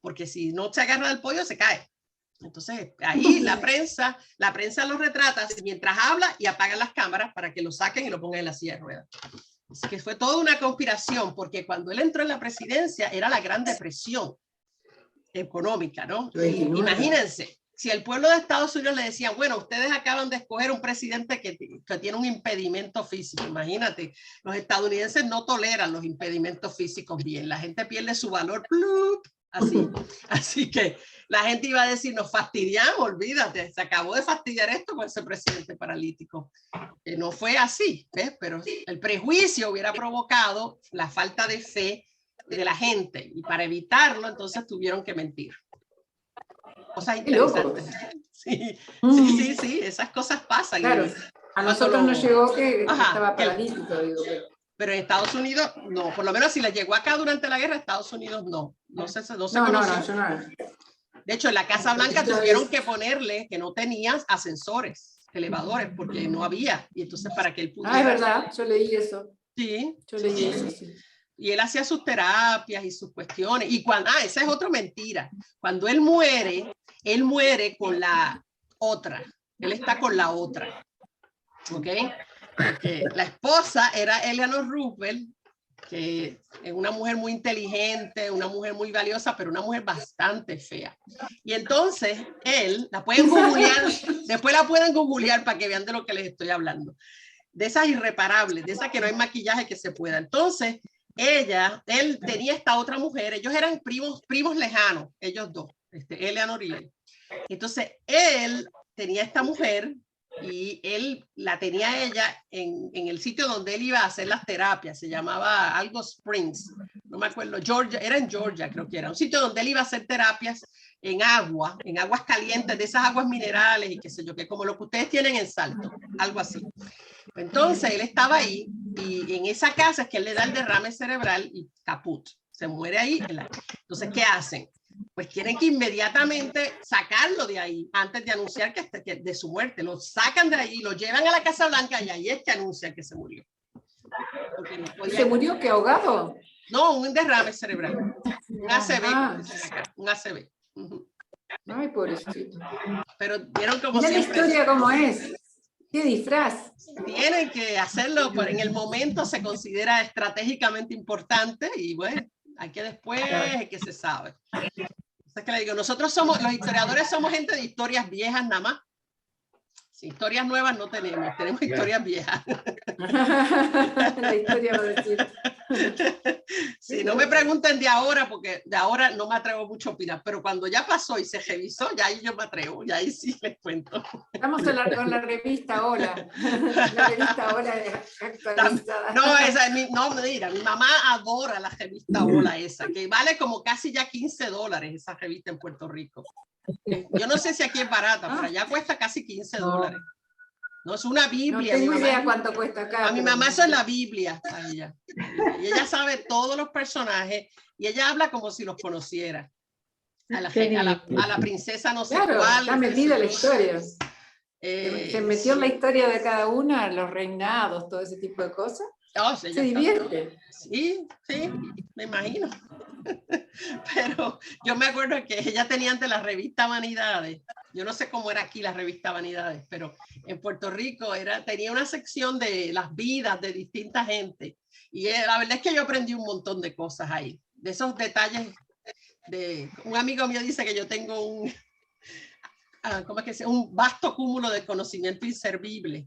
Porque si no se agarra del podio, se cae. Entonces, ahí la prensa lo retrata mientras habla y apagan las cámaras para que lo saquen y lo pongan en la silla de ruedas. Así que fue toda una conspiración, porque cuando él entró en la presidencia era la Gran Depresión económica, ¿no? Imagínense, si el pueblo de Estados Unidos le decía, bueno, ustedes acaban de escoger un presidente que tiene un impedimento físico, imagínate, los estadounidenses no toleran los impedimentos físicos bien, la gente pierde su valor, ¡plup! Así que la gente iba a decir, nos fastidiamos, olvídate, se acabó de fastidiar esto con ese presidente paralítico. No fue así, ¿ves? Pero el prejuicio hubiera provocado la falta de fe de la gente, y para evitarlo entonces tuvieron que mentir. Cosas interesantes. Sí, esas cosas pasan. Claro, a nosotros nos llegó que estaba paralítico, digo, pero en Estados Unidos no, por lo menos si les llegó acá durante la guerra, Estados Unidos no. No, yo no. De hecho, en la Casa Blanca tuvieron que ponerle que no tenía ascensores, elevadores, porque no había, y entonces para que él pudiera... es verdad, yo leí eso. Sí. Yo leí eso, sí. Y él hacía sus terapias y sus cuestiones. Y cuando, esa es otra mentira. Cuando él muere con la otra. Él está con la otra. ¿Ok? Porque la esposa era Eleanor Roosevelt, que es una mujer muy inteligente, una mujer muy valiosa, pero una mujer bastante fea. Y entonces él, la pueden googlear, después la pueden googlear para que vean de lo que les estoy hablando. De esas irreparables, de esas que no hay maquillaje que se pueda. Entonces, él tenía esta otra mujer, ellos eran primos lejanos, ellos dos, Eleanor y él. Entonces, él tenía esta mujer y él la tenía ella en el sitio donde él iba a hacer las terapias, se llamaba algo Springs, no me acuerdo, Georgia, era en Georgia, creo que era, un sitio donde él iba a hacer terapias en aguas calientes, de esas aguas minerales y qué sé yo, que como lo que ustedes tienen en Salto, algo así. Entonces él estaba ahí y en esa casa es que él le da el derrame cerebral y caput, se muere ahí. Entonces, ¿qué hacen? Pues tienen que inmediatamente sacarlo de ahí antes de anunciar que de su muerte. Lo sacan de ahí, lo llevan a la Casa Blanca y ahí es que anuncian que se murió. ¿Se murió que ahogado? No, un derrame cerebral. Un ACV. Un ACV. Ay, pobrecito. Pero vieron como siempre. La historia cómo es. ¿Qué disfraz? Tienen que hacerlo, pero en el momento se considera estratégicamente importante y bueno, hay que después que se sabe. Es que le digo, nosotros los historiadores somos gente de historias viejas nada más. Si historias nuevas no tenemos historias viejas. La historia va a decir. Sí, no me pregunten de ahora, porque de ahora no me atrevo mucho a opinar, pero cuando ya pasó y se revisó, ya ahí yo me atrevo, ya ahí sí les cuento. Estamos con la revista Hola. La revista Hola actualizada. No, mira, mi mamá adora la revista Hola esa, que vale como casi ya $15 esa revista en Puerto Rico. Yo no sé si aquí es barata, pero allá cuesta casi $15. No, es una Biblia. No tengo idea cuánto cuesta acá. A mi mamá eso es la Biblia. A ella. Y ella sabe todos los personajes y ella habla como si los conociera. A la princesa no sé cuál. Está metida en la historia. Se metió en la historia de cada una, los reinados, todo ese tipo de cosas. Se divierte. Sí, me imagino. Pero yo me acuerdo que ella tenía antes la revista Vanidades. Yo no sé cómo era aquí la revista Vanidades, pero en Puerto Rico tenía una sección de las vidas de distinta gente. Y la verdad es que yo aprendí un montón de cosas ahí. De esos detalles. Un amigo mío dice que yo tengo un vasto cúmulo de conocimiento inservible.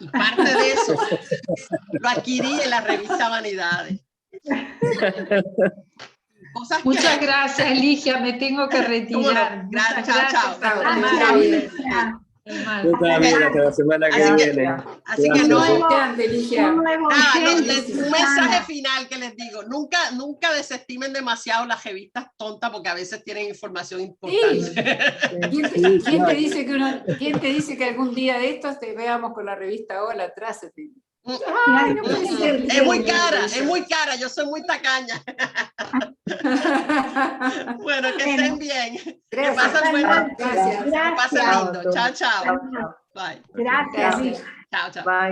Y parte de eso lo adquirí en la revista Vanidades. Muchas gracias, Ligia, me tengo que retirar. Gracias, chao. Yo también, hasta la semana que viene. Así que no un mensaje final que les digo, nunca desestimen demasiado las revistas tontas porque a veces tienen información importante. ¿Quién te dice que algún día de estos te veamos con la revista Hola atrás? Es muy cara, yo soy muy tacaña. Bueno, que estén bien. Gracias. Que pasen buen Gracias. Que pasen lindo. Chao, chao. Bye. Gracias. Chao, chao. Bye.